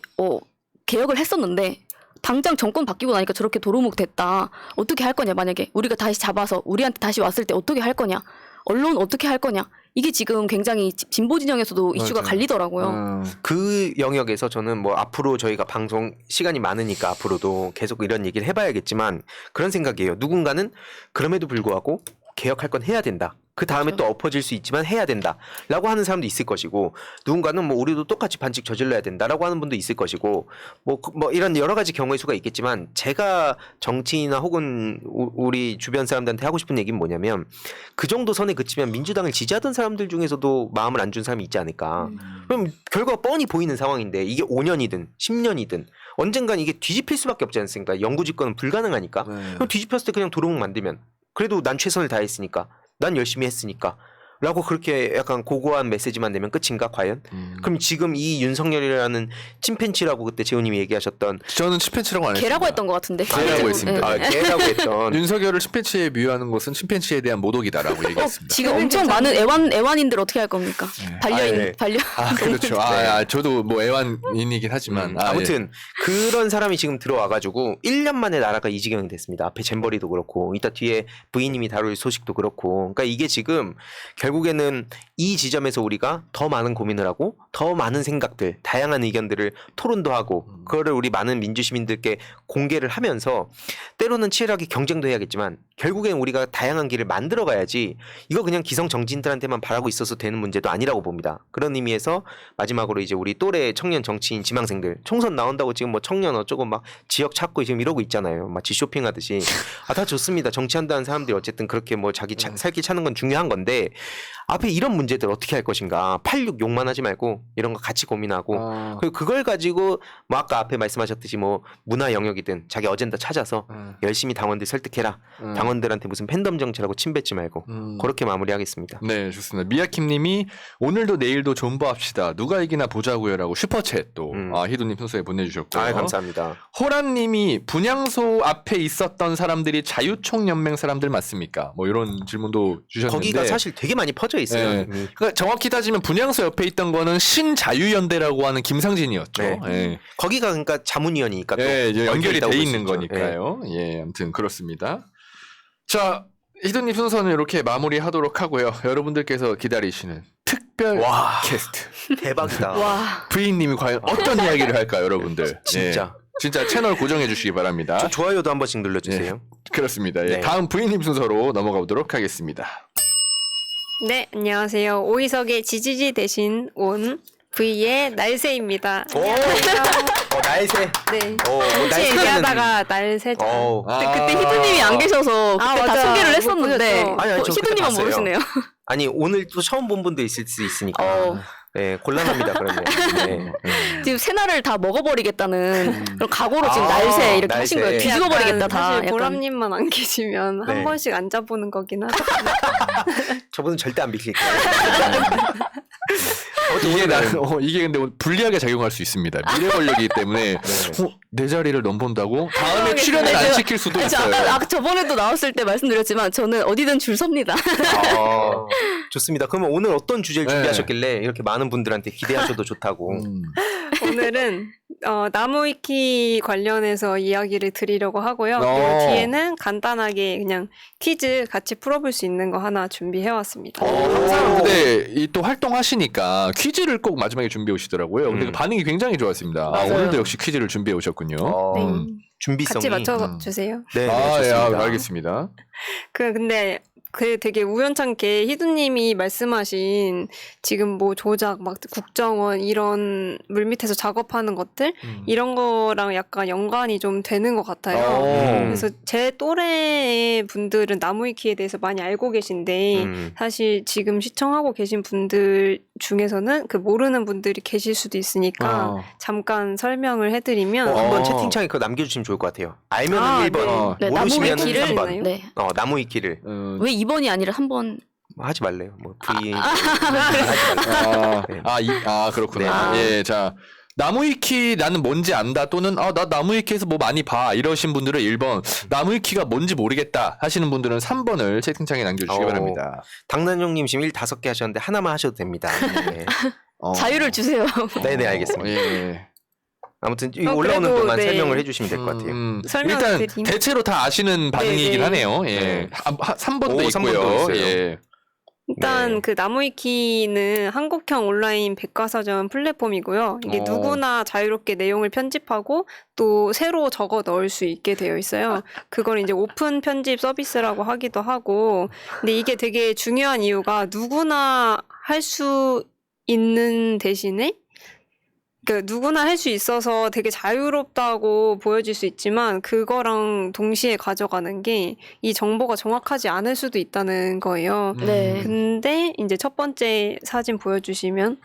개혁을 했었는데 당장 정권 바뀌고 나니까 저렇게 도루묵 됐다. 어떻게 할 거냐 만약에 우리가 다시 잡아서 우리한테 다시 왔을 때 어떻게 할 거냐. 언론 어떻게 할 거냐. 이게 지금 굉장히 진보 진영에서도 이슈가 맞아요. 갈리더라고요. 그 영역에서 저는 뭐 앞으로 저희가 방송 시간이 많으니까 앞으로도 계속 이런 얘기를 해봐야겠지만 그런 생각이에요. 누군가는 그럼에도 불구하고 개혁할 건 해야 된다. 그 다음에 또 엎어질 수 있지만 해야 된다라고 하는 사람도 있을 것이고 누군가는 뭐 우리도 똑같이 반칙 저질러야 된다라고 하는 분도 있을 것이고 뭐 이런 여러 가지 경우의 수가 있겠지만 제가 정치인이나 혹은 우리 주변 사람들한테 하고 싶은 얘기는 뭐냐면 그 정도 선에 그치면 민주당을 지지하던 사람들 중에서도 마음을 안 준 사람이 있지 않을까. 그럼 결과가 뻔히 보이는 상황인데 이게 5년이든 10년이든 언젠간 이게 뒤집힐 수밖에 없지 않습니까? 영구 집권은 불가능하니까. 그럼 뒤집혔을 때 그냥 도루묵 만들면 그래도 난 최선을 다했으니까 난 열심히 했으니까 라고 그렇게 약간 고고한 메시지만 내면 끝인가 과연? 그럼 지금 이 윤석열이라는 침팬치라고 그때 재호님이 얘기하셨던 저는 침팬치라고 안 했습니다. 개라고 했던 것 같은데. 개라고 했습니다. 네. 개라고 했던 윤석열을 침팬치에 비유하는 것은 침팬치에 대한 모독이다라고 얘기했습니다. 지금 엄청 많은 애완인들 어떻게 할 겁니까? 네. 그렇죠. 저도 뭐 애완인이긴 하지만 아무튼 그런 사람이 지금 들어와가지고 1년 만에 나라가 이 지경이 됐습니다. 앞에 잼버리도 그렇고 이따 뒤에 부인님이 다룰 소식도 그렇고 그러니까 이게 지금 결국에는 이 지점에서 우리가 더 많은 고민을 하고 더 많은 생각들, 다양한 의견들을 토론도 하고 그거를 우리 많은 민주시민들께 공개를 하면서 때로는 치열하게 경쟁도 해야겠지만 결국엔 우리가 다양한 길을 만들어 가야지 이거 그냥 기성 정치인들한테만 바라고 있어서 되는 문제도 아니라고 봅니다. 그런 의미에서 마지막으로 이제 우리 또래 청년 정치인 지망생들 총선 나온다고 지금 뭐 청년 어쩌고 막 지역 찾고 지금 이러고 있잖아요. 마치 쇼핑하듯이. 다 좋습니다. 정치한다는 사람들이 어쨌든 그렇게 뭐 자기 살 길 찾는 건 중요한 건데 앞에 이런 문제들 어떻게 할 것인가. 86 욕만 하지 말고 이런 거 같이 고민하고 그리고 그걸 가지고 뭐 아까 앞에 말씀하셨듯이 뭐 문화 영역이든 자기 어젠다 찾아서 열심히 당원들 설득해라. 당원들한테 무슨 팬덤 정치라고 침뱉지 말고 그렇게 마무리하겠습니다. 네, 좋습니다. 미야킴님이 오늘도 내일도 존버합시다. 누가 이기나 보자고요라고 슈퍼챗 또 희두님 순서에 보내주셨고요. 감사합니다. 호란님이 분향소 앞에 있었던 사람들이 자유총연맹 사람들 맞습니까? 뭐 이런 질문도 주셨는데 거기가 사실 되게 많이 퍼져 있어요. 네. 그러니까 정확히 따지면 분향소 옆에 있던 거는 신자유연대라고 하는 김상진이었죠. 네. 네. 거기가 그러니까 자문위원이니까 또 네, 이제 연결이 있다고 돼 볼 있는 수 있죠. 거니까요. 예, 아무튼 그렇습니다. 자, 희두님 순서는 이렇게 마무리하도록 하고요. 여러분들께서 기다리시는 특별 캐스트 대박이다. 와. 부인님이 과연 어떤 이야기를 할까요, 여러분들? 진짜. 예, 진짜 채널 고정해 주시기 바랍니다. 저 좋아요도 한 번씩 눌러주세요. 그렇습니다. 예, 네. 다음 부인님 순서로 넘어가 보도록 하겠습니다. 네, 안녕하세요. 오이석의 지지지 대신 온 V의 날새입니다. 날새. 네. 날새 같이 얘기하다가 날새죠. 그때 희두님이 안 계셔서 그때 다 맞아. 소개를 못 했었는데 보셨죠? 아니, 저 그때 희두님만 봤어요. 모르시네요. 아니 오늘 또 처음 본 분도 있을 수 있으니까. 네, 곤란합니다. 그러면. 네. 지금 새날을 다 먹어버리겠다는 그런 각오로 지금 날새 이렇게 하신 거예요. 날새. 뒤집어버리겠다 다. 사실 약간. 보람님만 안 계시면 네. 한 번씩 앉아보는 거긴 하죠. 저분은 절대 안 비킬 거예요. 이게 근데 불리하게 작용할 수 있습니다. 미래 권력이기 때문에 내 자리를 넘본다고 다음에 출연을 안 시킬 수도 있어요. 아까 저번에도 나왔을 때 말씀드렸지만 저는 어디든 줄 섭니다. 좋습니다. 그러면 오늘 어떤 주제를 준비하셨길래 이렇게 많은 분들한테 기대하셔도 좋다고. 오늘은 나무위키 관련해서 이야기를 드리려고 하고요. 그리고 뒤에는 간단하게 그냥 퀴즈 같이 풀어볼 수 있는 거 하나 준비해왔습니다. 항상 근데 이 또 활동하시니까 퀴즈를 꼭 마지막에 준비해 오시더라고요. 근데 그 반응이 굉장히 좋았습니다. 맞아요. 역시 퀴즈를 준비해 오셨군요. 네. 준비성이. 같이 맞춰주세요. 네, 예, 좋습니다. 알겠습니다. 근데 되게 우연찮게 희두님이 말씀하신 지금 뭐 조작, 막 국정원 이런 물밑에서 작업하는 것들 이런 거랑 약간 연관이 좀 되는 것 같아요. 그래서 제 또래 분들은 나무위키에 대해서 많이 알고 계신데 사실 지금 시청하고 계신 분들 중에서는 그 모르는 분들이 계실 수도 있으니까 잠깐 설명을 해드리면 한번 채팅창에 그거 남겨주시면 좋을 것 같아요. 알면은 1번, 네, 모르시면 나무위키를 3번. 네. 나무위키를. 왜 2번이 아니라 3번? 하지 말래요. 뭐 V. 그렇구나. 네. 예, 자, 나무위키 나는 뭔지 안다 또는 나 나무위키에서 뭐 많이 봐 이러신 분들은 1번, 나무위키가 뭔지 모르겠다 하시는 분들은 3번을 채팅창에 남겨주시기 바랍니다. 당난용님 지금 5개 하셨는데 하나만 하셔도 됩니다. 네. 자유를 주세요. 네네 알겠습니다. 예. 아무튼 이거 올라오는 그래도, 동안 네. 설명을 해주시면 될 것 같아요. 설명을 일단 드림. 대체로 다 아시는 반응이긴 네. 하네요. 예. 네. 3번도 오, 있고요. 3번도 있어요. 예. 일단 네. 그 나무위키는 한국형 온라인 백과사전 플랫폼이고요. 이게 누구나 자유롭게 내용을 편집하고 또 새로 적어 넣을 수 있게 되어 있어요. 그걸 이제 오픈 편집 서비스라고 하기도 하고, 근데 이게 되게 중요한 이유가 누구나 할 수 있는 대신에 그 누구나 할 수 있어서 되게 자유롭다고 보여질 수 있지만 그거랑 동시에 가져가는 게 이 정보가 정확하지 않을 수도 있다는 거예요. 네. 근데 이제 첫 번째 사진 보여주시면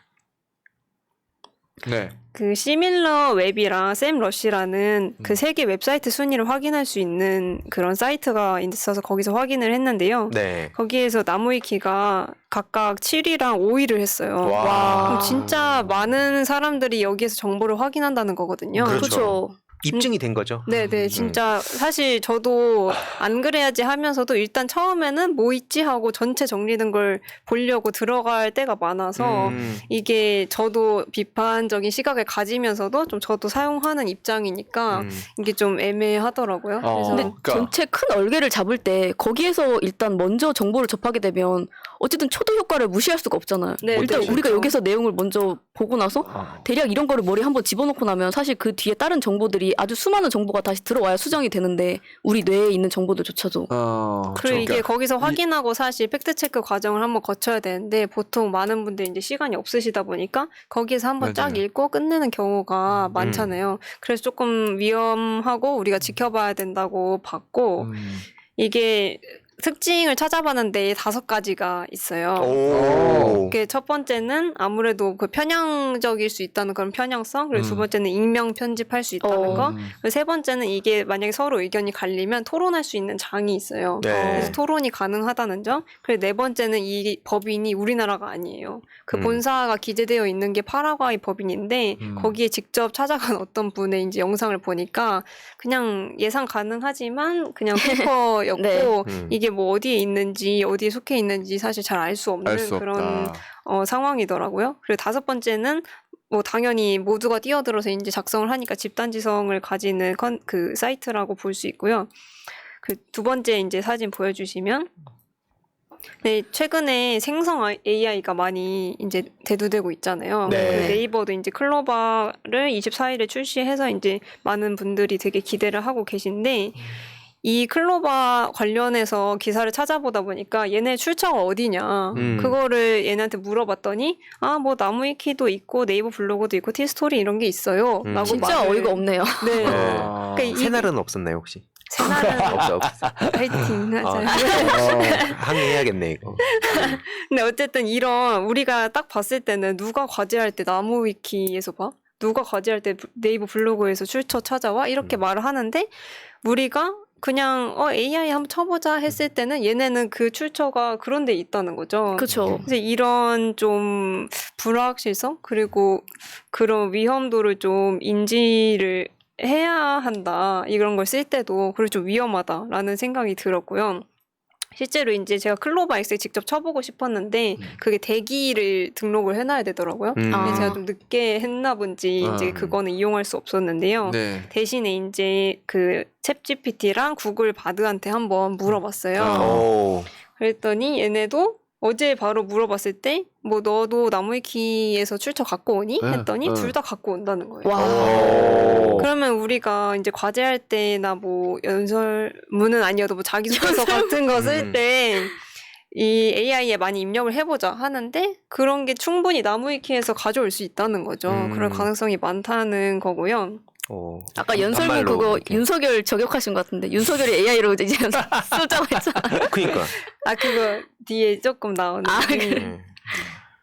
네. 그 시밀러 웹이랑 샘러시라는 그 세 개 웹사이트 순위를 확인할 수 있는 그런 사이트가 있어서 거기서 확인을 했는데요. 네. 거기에서 나무위키가 각각 7위랑 5위를 했어요. 와. 그럼 진짜 많은 사람들이 여기에서 정보를 확인한다는 거거든요. 그렇죠. 그렇죠. 입증이 된 거죠. 네네, 진짜 사실 저도 안 그래야지 하면서도 일단 처음에는 뭐 있지 하고 전체 정리된 걸 보려고 들어갈 때가 많아서 이게 저도 비판적인 시각을 가지면서도 좀 저도 사용하는 입장이니까 이게 좀 애매하더라고요. 그래서 근데 그러니까. 전체 큰 얼개를 잡을 때 거기에서 일단 먼저 정보를 접하게 되면 어쨌든 초도 효과를 무시할 수가 없잖아요. 네, 일단 네, 우리가 그렇죠. 여기서 내용을 먼저 보고 나서 대략 이런 거를 머리에 한번 집어넣고 나면 사실 그 뒤에 다른 정보들이 아주 수많은 정보가 다시 들어와야 수정이 되는데 우리 뇌에 있는 정보들조차도. 그리고 이게 거기서 확인하고 사실 팩트체크 과정을 한번 거쳐야 되는데 보통 많은 분들이 이제 시간이 없으시다 보니까 거기에서 한번 쫙 맞아요. 읽고 끝내는 경우가 많잖아요. 그래서 조금 위험하고 우리가 지켜봐야 된다고 봤고 이게 특징을 찾아봤는데 5가지가 있어요. 오. 그게 첫 번째는 아무래도 그 편향적일 수 있다는 그런 편향성, 그리고 두 번째는 익명 편집할 수 있다는 거, 그리고 세 번째는 이게 만약에 서로 의견이 갈리면 토론할 수 있는 장이 있어요. 네. 그래서 토론이 가능하다는 점. 그리고 네 번째는 이 법인이 우리나라가 아니에요. 그 본사가 기재되어 있는 게 파라과이 법인인데 거기에 직접 찾아간 어떤 분의 이제 영상을 보니까 그냥 예상 가능하지만 그냥 페이퍼였고 네. 이게 뭐 어디에 있는지 어디에 속해 있는지 사실 잘 알 수 없는 알 수 그런 없다. 상황이더라고요. 그리고 5번째는 뭐 당연히 모두가 뛰어들어서 이제 작성을 하니까 집단지성을 가지는 그 사이트라고 볼 수 있고요. 그 두 번째 이제 사진 보여주시면 네, 최근에 생성 AI가 많이 이제 대두되고 있잖아요. 네. 그 네이버도 이제 클로바를 24일에 출시해서 이제 많은 분들이 되게 기대를 하고 계신데 이 클로바 관련해서 기사를 찾아보다 보니까 얘네 출처가 어디냐 그거를 얘네한테 물어봤더니 뭐 나무위키도 있고 네이버 블로그도 있고 티스토리 이런 게 있어요 라고 진짜 어이가 없네요. 네. 네. 그러니까 새날은 없었나요 혹시? 새날은 없어. 파이팅 하자. 항의해야겠네 이거. 근데 어쨌든 이런 우리가 딱 봤을 때는 누가 과제할 때 나무위키에서 봐? 누가 과제할 때 네이버 블로그에서 출처 찾아와? 이렇게 말을 하는데 우리가 그냥 AI 한번 쳐보자 했을 때는 얘네는 그 출처가 그런 데 있다는 거죠. 그렇죠. 그래서 이런 좀 불확실성 그리고 그런 위험도를 좀 인지를 해야 한다. 이런 걸 쓸 때도 그리고 좀 위험하다라는 생각이 들었고요. 실제로 이제 제가 클로바 X에 직접 쳐보고 싶었는데 그게 대기를 등록을 해놔야 되더라고요. 근데 제가 좀 늦게 했나 본지 이제 그거는 이용할 수 없었는데요. 네. 대신에 이제 그 챗GPT랑 구글 바드한테 한번 물어봤어요. 오. 그랬더니 얘네도 어제 바로 물어봤을 때 뭐 너도 나무위키에서 출처 갖고 오니? 했더니 둘 다 갖고 온다는 거예요. 와. 그러면 우리가 이제 과제할 때나 뭐 연설문은 아니어도 뭐 자기소개서 같은 거 쓸 때 이 AI에 많이 입력을 해보자 하는데 그런 게 충분히 나무위키에서 가져올 수 있다는 거죠. 그럴 가능성이 많다는 거고요. 아까 연설문 반말로 그거 이렇게. 윤석열 저격하신 것 같은데 윤석열이 AI로 이제 쓰자고 했잖아. 그러니까. 그거 뒤에 조금 나오는. 네.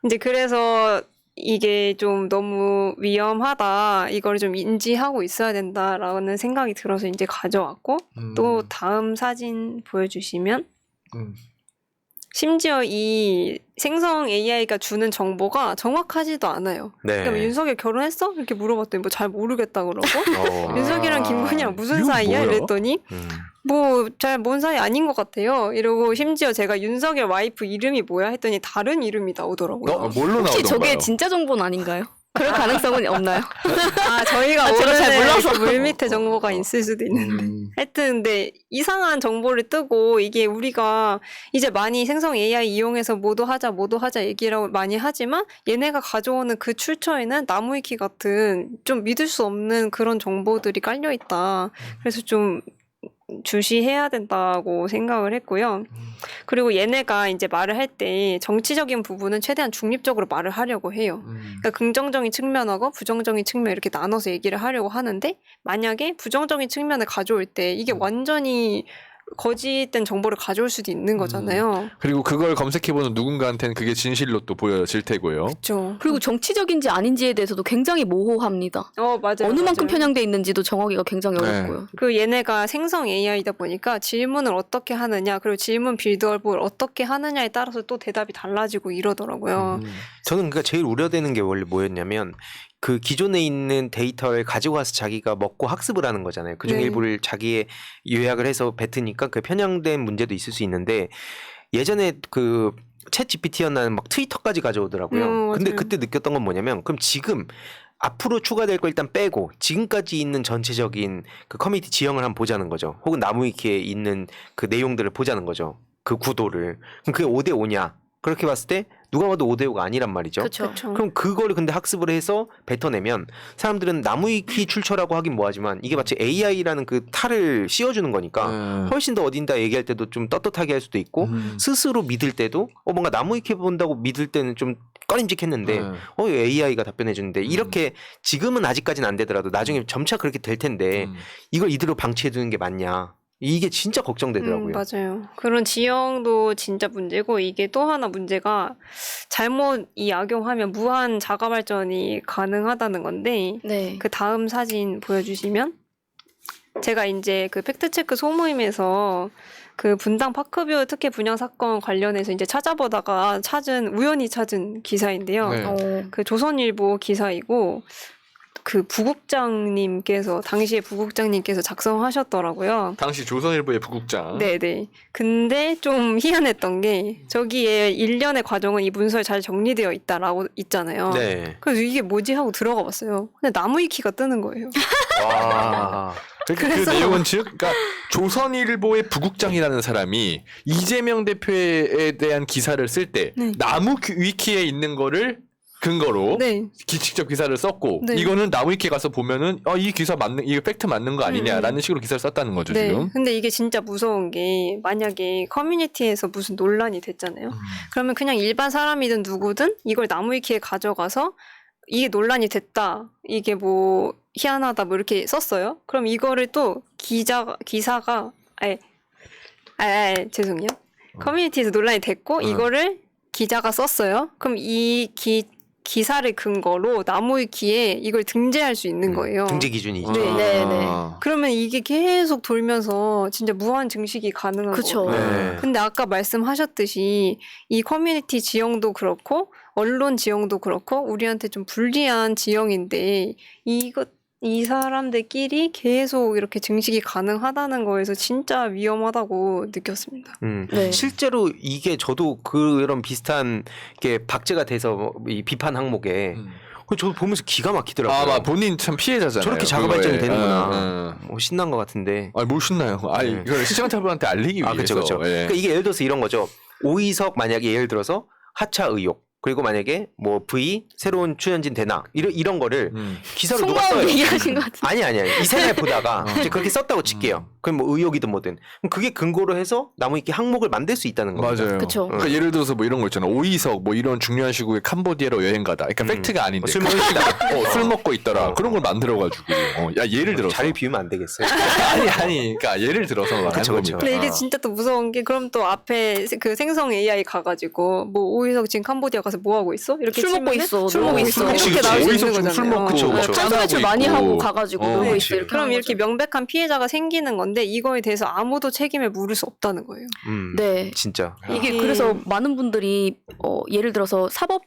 이제 그래서 이게 좀 너무 위험하다. 이걸 좀 인지하고 있어야 된다라는 생각이 들어서 이제 가져왔고 또 다음 사진 보여주시면 심지어 이 생성 AI가 주는 정보가 정확하지도 않아요. 네. 그러니까 윤석열 결혼했어? 이렇게 물어봤더니 뭐 잘 모르겠다 그러고 윤석열이랑 아, 김건희랑 무슨 이건 사이야? 뭐야? 이랬더니 뭐 잘 뭔 사이 아닌 것 같아요. 이러고 심지어 제가 윤석열 와이프 이름이 뭐야? 했더니 다른 이름이 나오더라고요. 뭘로 혹시 저게 나오던가요? 진짜 정보는 아닌가요? 그럴 가능성은 없나요? 아, 저희가 제가 잘 모르는 몰라서. 물밑에 정보가 있을 수도 있는데. 하여튼 근데 이상한 정보를 뜨고 이게 우리가 이제 많이 생성 AI 이용해서 뭐도 하자 얘기라고 많이 하지만 얘네가 가져오는 그 출처에는 나무위키 같은 좀 믿을 수 없는 그런 정보들이 깔려 있다. 그래서 좀 주시해야 된다고 생각을 했고요. 그리고 얘네가 이제 말을 할 때 정치적인 부분은 최대한 중립적으로 말을 하려고 해요. 그러니까 긍정적인 측면하고 부정적인 측면 이렇게 나눠서 얘기를 하려고 하는데 만약에 부정적인 측면을 가져올 때 이게 완전히 거짓된 정보를 가져올 수도 있는 거잖아요. 그리고 그걸 검색해보는 누군가한테는 그게 진실로 또 보여질 테고요. 그렇죠. 그리고 정치적인지 아닌지에 대해서도 굉장히 모호합니다. 맞아요. 어느 만큼 맞아요. 편향돼 있는지도 정하기가 굉장히 네. 어렵고요. 그 얘네가 생성 AI다 보니까 질문을 어떻게 하느냐 그리고 질문 빌드업을 어떻게 하느냐에 따라서 또 대답이 달라지고 이러더라고요. 저는 그러니까 제일 우려되는 게 원래 뭐였냐면 그 기존에 있는 데이터를 가지고 와서 자기가 먹고 학습을 하는 거잖아요. 그중 네. 일부를 자기의 요약을 해서 뱉으니까 그 편향된 문제도 있을 수 있는데 예전에 그 챗 GPT였나 막 트위터까지 가져오더라고요. 근데 맞아요. 그때 느꼈던 건 뭐냐면 그럼 지금 앞으로 추가될 걸 일단 빼고 지금까지 있는 전체적인 그 커뮤니티 지형을 한번 보자는 거죠. 혹은 나무위키에 있는 그 내용들을 보자는 거죠. 그 구도를. 그럼 그게 5대5냐? 그렇게 봤을 때 누가 봐도 5대5가 아니란 말이죠. 그렇죠. 그럼 그거를 근데 학습을 해서 뱉어내면 사람들은 나무위키 출처라고 하긴 뭐하지만 이게 마치 AI라는 그 탈을 씌워주는 거니까 훨씬 더 어딘다 얘기할 때도 좀 떳떳하게 할 수도 있고 스스로 믿을 때도 뭔가 나무위키 본다고 믿을 때는 좀 꺼림직했는데 AI가 답변해 주는데 이렇게 지금은 아직까지는 안 되더라도 나중에 점차 그렇게 될 텐데 이걸 이대로 방치해 두는 게 맞냐. 이게 진짜 걱정되더라고요. 맞아요. 그런 지형도 진짜 문제고 이게 또 하나 문제가 잘못 이 악용하면 무한 자가 발전이 가능하다는 건데 네. 그 다음 사진 보여주시면 제가 이제 그 팩트체크 소모임에서 그 분당 파크뷰 특혜 분양 사건 관련해서 이제 찾아보다가 우연히 찾은 기사인데요. 네. 그 조선일보 기사이고 그 부국장님께서 당시에 부국장님께서 작성하셨더라고요. 당시 조선일보의 부국장. 네네. 근데 좀 희한했던 게 저기에 일련의 과정은 이 문서에 잘 정리되어 있다라고 있잖아요. 네. 그래서 이게 뭐지 하고 들어가 봤어요. 근데 나무위키가 뜨는 거예요. 와. 그 내용은 즉, 그러니까 조선일보의 부국장이라는 사람이 이재명 대표에 대한 기사를 쓸 때 네. 나무위키에 있는 거를 근거로 네. 직접 기사를 썼고 네. 이거는 나무위키 가서 보면은 이 기사 맞는 이거 팩트 맞는 거 아니냐라는 식으로 기사를 썼다는 거죠 네. 지금. 근데 이게 진짜 무서운 게 만약에 커뮤니티에서 무슨 논란이 됐잖아요. 그러면 그냥 일반 사람이든 누구든 이걸 나무위키에 가져가서 이게 논란이 됐다. 이게 뭐 희한하다 뭐 이렇게 썼어요. 그럼 이거를 또 기사가 죄송해요. 커뮤니티에서 논란이 됐고 이거를 기자가 썼어요. 그럼 이 기사를 근거로 나무위키에 이걸 등재할 수 있는 거예요. 등재 기준이죠. 네. 네. 그러면 이게 계속 돌면서 진짜 무한 증식이 가능한 그쵸. 거예요. 네. 근데 아까 말씀하셨듯이 이 커뮤니티 지형도 그렇고 언론 지형도 그렇고 우리한테 좀 불리한 지형인데 이 사람들끼리 계속 이렇게 증식이 가능하다는 거에서 진짜 위험하다고 느꼈습니다. 네. 실제로 이게 저도 그런 비슷한 게 박제가 돼서 이 비판 항목에 저도 보면서 기가 막히더라고요. 본인 참 피해자잖아요. 저렇게 자가 발전이 그거에. 되는구나. 신난 것 같은데. 뭘 신나요? 네. 이걸 시청자분한테 알리기 위해서. 그렇죠. 예. 그러니까 이게 예를 들어서 이런 거죠. 오이석 만약에 예를 들어서 하차 의혹. 그리고 만약에 뭐 V 새로운 출연진 되나 이런 거를 기사로 누가 속마음 써요? 얘기하신 것 같은데. 아니 이 생각을 보다가 이제 그렇게 썼다고 칠게요. 그럼 뭐 의혹이든 뭐든 그럼 그게 근거로 해서 나무위키 항목을 만들 수 있다는 겁니다. 맞아요. 그쵸. 그러니까 예를 들어서 뭐 이런 거 있잖아. 오이석 뭐 이런 중요한 시국에 캄보디아로 여행 가다. 그러니까 팩트가 아닌데 술 먹고 있다. 술 먹고 있더라. 그런 걸 만들어가지고. 예를 들어서. 자리를 비우면 안 되겠어요. 아니. 그러니까 예를 들어서 말하는 그쵸. 겁니다. 근데 이게 진짜 또 무서운 게 그럼 또 앞에 그 생성 AI 가가지고 뭐 오이석 지금 캄보디아 가서 뭐 하고 있어? 이렇게 술 먹고 치면은 있어, 술 놀고 먹고 있어. 있어. 그치, 이렇게 그치. 나올 수 어디서 있는 술 거잖아요. 먹고 그쵸, 그쵸. 탄소배출 많이 하고 가가지고 놀고 그치. 있어. 이렇게 그럼 하는 이렇게 거죠. 명백한 피해자가 생기는 건데 이거에 대해서 아무도 책임을 물을 수 없다는 거예요. 네. 진짜. 이게 아. 그래서 많은 분들이 예를 들어서 사법에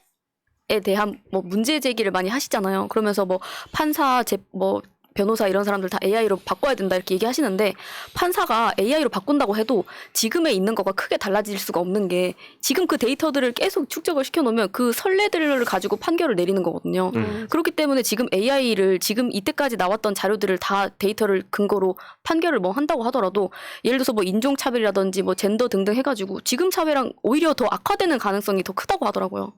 대한 뭐 문제 제기를 많이 하시잖아요. 그러면서 뭐 판사, 뭐 변호사 이런 사람들 다 AI로 바꿔야 된다 이렇게 얘기하시는데 판사가 AI로 바꾼다고 해도 지금에 있는 거가 크게 달라질 수가 없는 게 지금 그 데이터들을 계속 축적을 시켜놓으면 그 선례들을 가지고 판결을 내리는 거거든요. 그렇기 때문에 지금 AI를 지금 이때까지 나왔던 자료들을 다 데이터를 근거로 판결을 뭐 한다고 하더라도 예를 들어서 뭐 인종차별이라든지 뭐 젠더 등등 해가지고 지금 사회랑 오히려 더 악화되는 가능성이 더 크다고 하더라고요.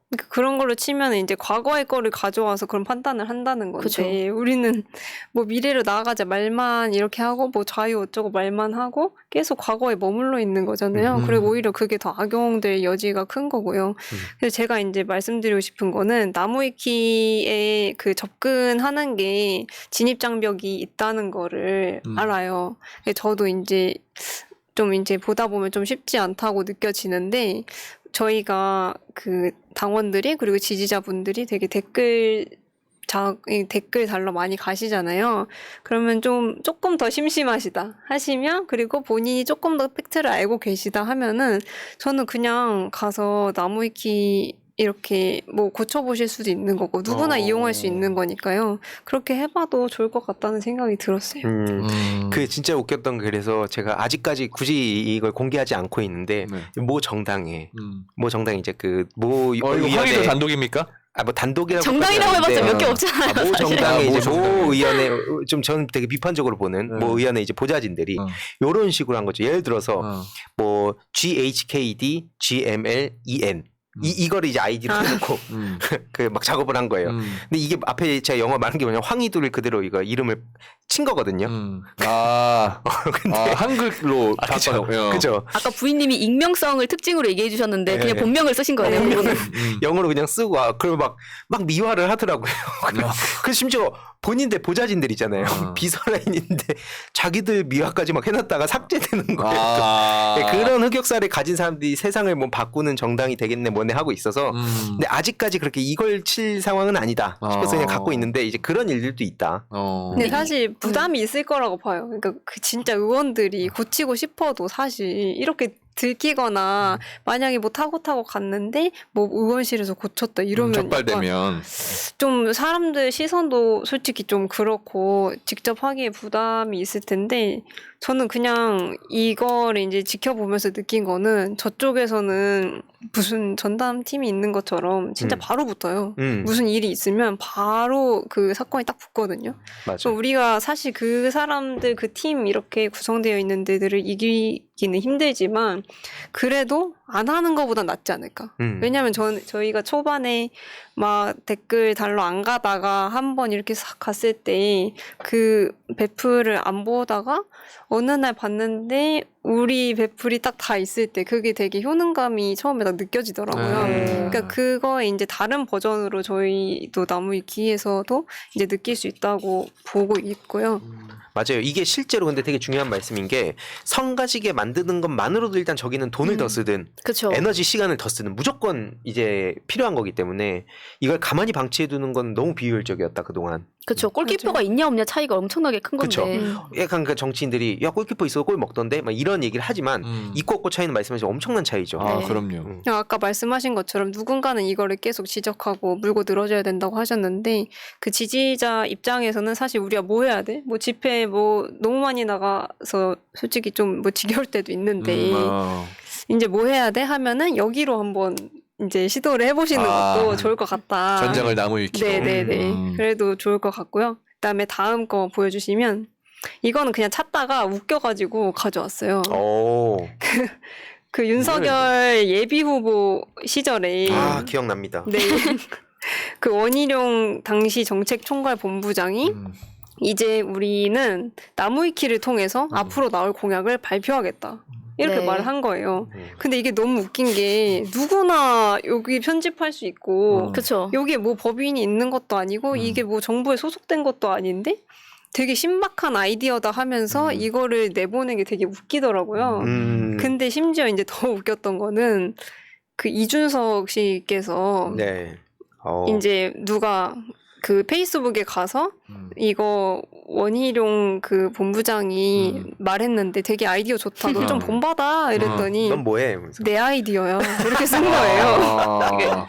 그러니까 그런 걸로 치면 이제 과거의 거를 가져와서 그런 판단을 한다는 건데 그쵸. 우리는 뭐 미래로 나아가자 말만 이렇게 하고 뭐 자유 어쩌고 말만 하고 계속 과거에 머물러 있는 거잖아요. 그리고 오히려 그게 더 악용될 여지가 큰 거고요. 그래서 제가 이제 말씀드리고 싶은 거는 나무위키에 그 접근하는 게 진입 장벽이 있다는 거를 알아요. 그래서 저도 이제 좀 이제 보다 보면 좀 쉽지 않다고 느껴지는데 저희가 그 당원들이 그리고 지지자분들이 되게 댓글 달러 많이 가시잖아요. 그러면 조금 더 심심하시다 하시면 그리고 본인이 조금 더 팩트를 알고 계시다 하면은 저는 그냥 가서 나무위키 이렇게 뭐 고쳐보실 수도 있는 거고 누구나 이용할 수 있는 거니까요. 그렇게 해봐도 좋을 것 같다는 생각이 들었어요. 그 진짜 웃겼던 게 그래서 제가 아직까지 굳이 이걸 공개하지 않고 있는데 네. 모 정당에 이제 그모 이거 황희도 단독입니까? 뭐 단독이라고 정당이라고 해봤자 몇 개 없잖아요. 모 사실. 정당의 이제 정당에. 모 의원의 좀 저는 되게 비판적으로 보는 모 의원의 이제 보좌진들이 이런 식으로 한 거죠. 예를 들어서 뭐 GHKD, GML, EN 이거를 이제 아이디로 해놓고 그 막 작업을 한 거예요. 근데 이게 앞에 제가 영어 말한 게 뭐냐면 황희도를 그대로 이거 이름을 친 거거든요. 한글로 바꿔놓고요. 그죠. 아까 부인님이 익명성을 특징으로 얘기해 주셨는데 네. 그냥 본명을 쓰신 거예요. 그거는. 영어로 그냥 쓰고 그리고 막 미화를 하더라고요. 그 심지어 본인들 보좌진들 있잖아요. 비서라인인데 자기들 미화까지 막 해놨다가 삭제되는 거예요. 네, 그런 흑역사를 가진 사람들이 세상을 뭐 바꾸는 정당이 되겠네 뭐네 하고 있어서 근데 아직까지 그렇게 이걸 칠 상황은 아니다 싶어서 그냥 갖고 있는데 이제 그런 일들도 있다. 근데 사실 부담이 있을 거라고 봐요. 그러니까 그 진짜 의원들이 고치고 싶어도 사실 이렇게 들키거나 만약에 뭐 타고 갔는데 뭐 의원실에서 고쳤다 이러면 적발되면 좀 사람들 시선도 솔직히 좀 그렇고 직접 하기에 부담이 있을 텐데 저는 그냥 이거를 이제 지켜보면서 느낀 거는 저쪽에서는 무슨 전담 팀이 있는 것처럼 진짜 바로 붙어요. 무슨 일이 있으면 바로 그 사건이 딱 붙거든요. 맞아. 우리가 사실 그 사람들 그 팀 이렇게 구성되어 있는 데들을 이기기는 힘들지만 그래도 안 하는 것보단 낫지 않을까. 왜냐하면 저희가 초반에 막 댓글 달러 안 가다가 한번 이렇게 싹 갔을 때 그 베프를 안 보다가 어느 날 봤는데 우리 베풀이 딱 다 있을 때 그게 되게 효능감이 처음에 딱 느껴지더라고요. 그러니까 그거에 이제 다른 버전으로 저희도 나무위키에서도 이제 느낄 수 있다고 보고 있고요. 맞아요. 이게 실제로 근데 되게 중요한 말씀인 게 성가시게 만드는 것만으로도 일단 저기는 돈을 더 쓰든 그쵸. 에너지 시간을 더 쓰든 무조건 이제 필요한 거기 때문에 이걸 가만히 방치해 두는 건 너무 비효율적이었다 그동안. 그렇죠. 골키퍼가 있냐 없냐 차이가 엄청나게 큰 건데. 그렇죠. 약간 그 정치인들이 야 골키퍼 있어 골 먹던데 막 이런 얘기를 하지만 있고 없고 차이는 말씀하신 엄청난 차이죠. 네. 그럼요. 아까 말씀하신 것처럼 누군가는 이거를 계속 지적하고 물고 늘어져야 된다고 하셨는데 그 지지자 입장에서는 사실 우리가 뭐 해야 돼? 뭐 집회 뭐 너무 많이 나가서 솔직히 좀 뭐 지겨울 때도 있는데 이제 뭐 해야 돼? 하면은 여기로 한번 이제 시도를 해보시는 것도 좋을 것 같다. 전장을 나무위키로. 네네네. 그래도 좋을 것 같고요. 그다음에 다음 거 보여주시면 이거는 그냥 찾다가 웃겨가지고 가져왔어요. 오. 그 윤석열 예비 후보 시절에 기억납니다. 네. 그 원희룡 당시 정책총괄 본부장이 이제 우리는 나무위키를 통해서 앞으로 나올 공약을 발표하겠다. 이렇게 네. 말을 한 거예요. 근데 이게 너무 웃긴 게 누구나 여기 편집할 수 있고 그렇죠. 여기에 뭐 법인이 있는 것도 아니고 이게 뭐 정부에 소속된 것도 아닌데 되게 신박한 아이디어다 하면서 이거를 내보낸 게 되게 웃기더라고요. 근데 심지어 이제 더 웃겼던 거는 그 이준석 씨께서 네. 이제 누가 그 페이스북에 가서 이거 원희룡 그 본부장이 말했는데 되게 아이디어 좋다. 너 좀 본받아. 이랬더니 넌 뭐해? 이러면서. 내 아이디어야. 이렇게 쓴 거예요.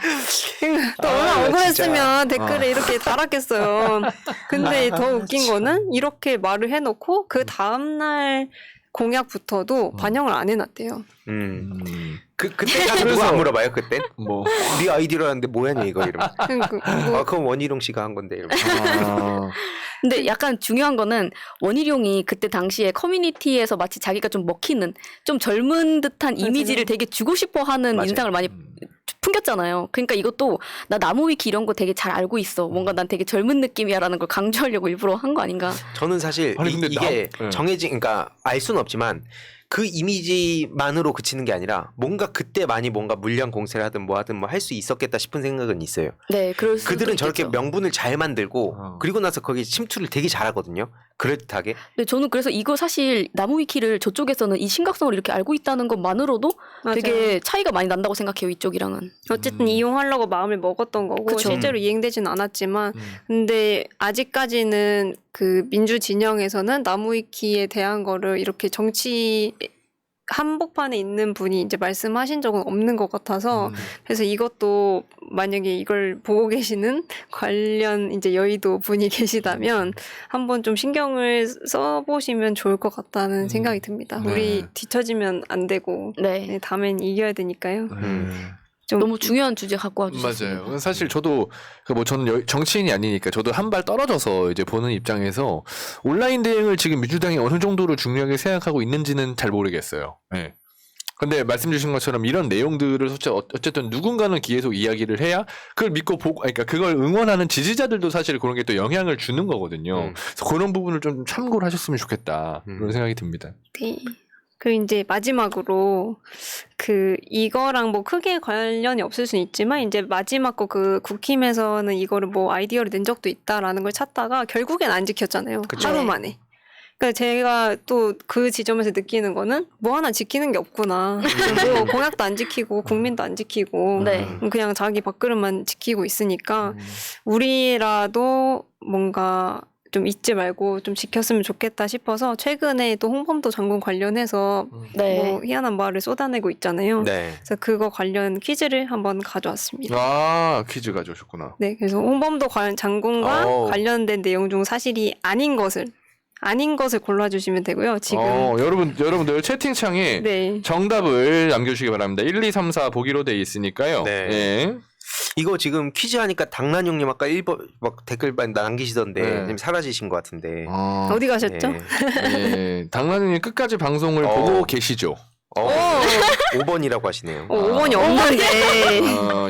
또 얼마나 억울했으면 댓글에 이렇게 달았겠어요. 근데 더 웃긴 거는 이렇게 말을 해놓고 그 다음날 공약부터도 반영을 안 해놨대요. 그때 가서 누가 안 물어봐요? 그때 뭐 네 아이디어라는데 뭐하냐 이거 이러면. 뭐, 그건 원희룡 씨가 한 건데 이러면. 근데 약간 중요한 거는 원희룡이 그때 당시에 커뮤니티에서 마치 자기가 좀 먹히는 좀 젊은 듯한 이미지를 되게 주고 싶어 하는 맞아요. 인상을 많이 풍겼잖아요. 그러니까 이것도 나 나무위키 이런 거 되게 잘 알고 있어. 뭔가 난 되게 젊은 느낌이야라는 걸 강조하려고 일부러 한 거 아닌가. 저는 사실 아니, 근데 이게 네. 정해진 그러니까 알 수는 없지만 그 이미지만으로 그치는 게 아니라 뭔가 그때 많이 뭔가 물량 공세를 하든 뭐 하든 뭐 할 수 있었겠다 싶은 생각은 있어요. 네, 그럴 수도 그들은 저렇게 있겠죠. 명분을 잘 만들고 그리고 나서 거기 침투를 되게 잘하거든요. 그럴듯하게. 근데 저는 그래서 이거 사실 나무위키를 저쪽에서는 이 심각성을 이렇게 알고 있다는 것만으로도 되게 차이가 많이 난다고 생각해요. 이쪽이랑은. 어쨌든 이용하려고 마음을 먹었던 거고 그쵸. 실제로 이행되지는 않았지만 근데 아직까지는 그 민주 진영에서는 나무위키에 대한 거를 이렇게 정치 한복판에 있는 분이 이제 말씀하신 적은 없는 것 같아서 그래서 이것도 만약에 이걸 보고 계시는 관련 이제 여의도 분이 계시다면 한번 좀 신경을 써보시면 좋을 것 같다는 생각이 듭니다. 네. 우리 뒤처지면 안 되고 네. 네, 다음엔 이겨야 되니까요. 좀 너무 중요한 주제 갖고 와주셨어요. 맞아요. 사실 저도 뭐 저는 정치인이 아니니까 저도 한 발 떨어져서 이제 보는 입장에서 온라인 대행을 지금 민주당이 어느 정도로 중요하게 생각하고 있는지는 잘 모르겠어요. 네. 근데 말씀 주신 것처럼 이런 내용들을 어쨌든 누군가는 계속 이야기를 해야 그걸 믿고 보고, 그러니까 그걸 응원하는 지지자들도 사실 그런 게 또 영향을 주는 거거든요. 그래서 그런 부분을 좀 참고를 하셨으면 좋겠다. 그런 생각이 듭니다. 네. 그리고 이제 마지막으로 그 이거랑 뭐 크게 관련이 없을 수는 있지만 이제 마지막 거 그 국힘에서는 이거를 뭐 아이디어를 낸 적도 있다라는 걸 찾다가 결국엔 안 지켰잖아요. 그쵸. 하루 만에. 그러니까 제가 또 그 지점에서 느끼는 거는 뭐 하나 지키는 게 없구나. 뭐 공약도 안 지키고 국민도 안 지키고 네. 그냥 자기 밥그릇만 지키고 있으니까 우리라도 뭔가 좀 잊지 말고 좀 지켰으면 좋겠다 싶어서 최근에 또 홍범도 장군 관련해서 네. 뭐 희한한 말을 쏟아내고 있잖아요. 네. 그래서 그거 관련 퀴즈를 한번 가져왔습니다. 아, 퀴즈 가져오셨구나. 네, 그래서 홍범도 장군과 관련된 내용 중 사실이 아닌 것을 골라주시면 되고요. 지금 여러분들 채팅창에 네. 정답을 남겨주시기 바랍니다. 1, 2, 3, 4 보기로 돼 있으니까요. 네. 예. 이거 지금 퀴즈 하니까 당란형님 아까 1번 막 댓글 남기시던데 네. 지금 사라지신 것 같은데. 어디 가셨죠? 네. 예. 당나님이 끝까지 방송을 보고 계시죠? 5번이라고 하시네요. 5번이 없는데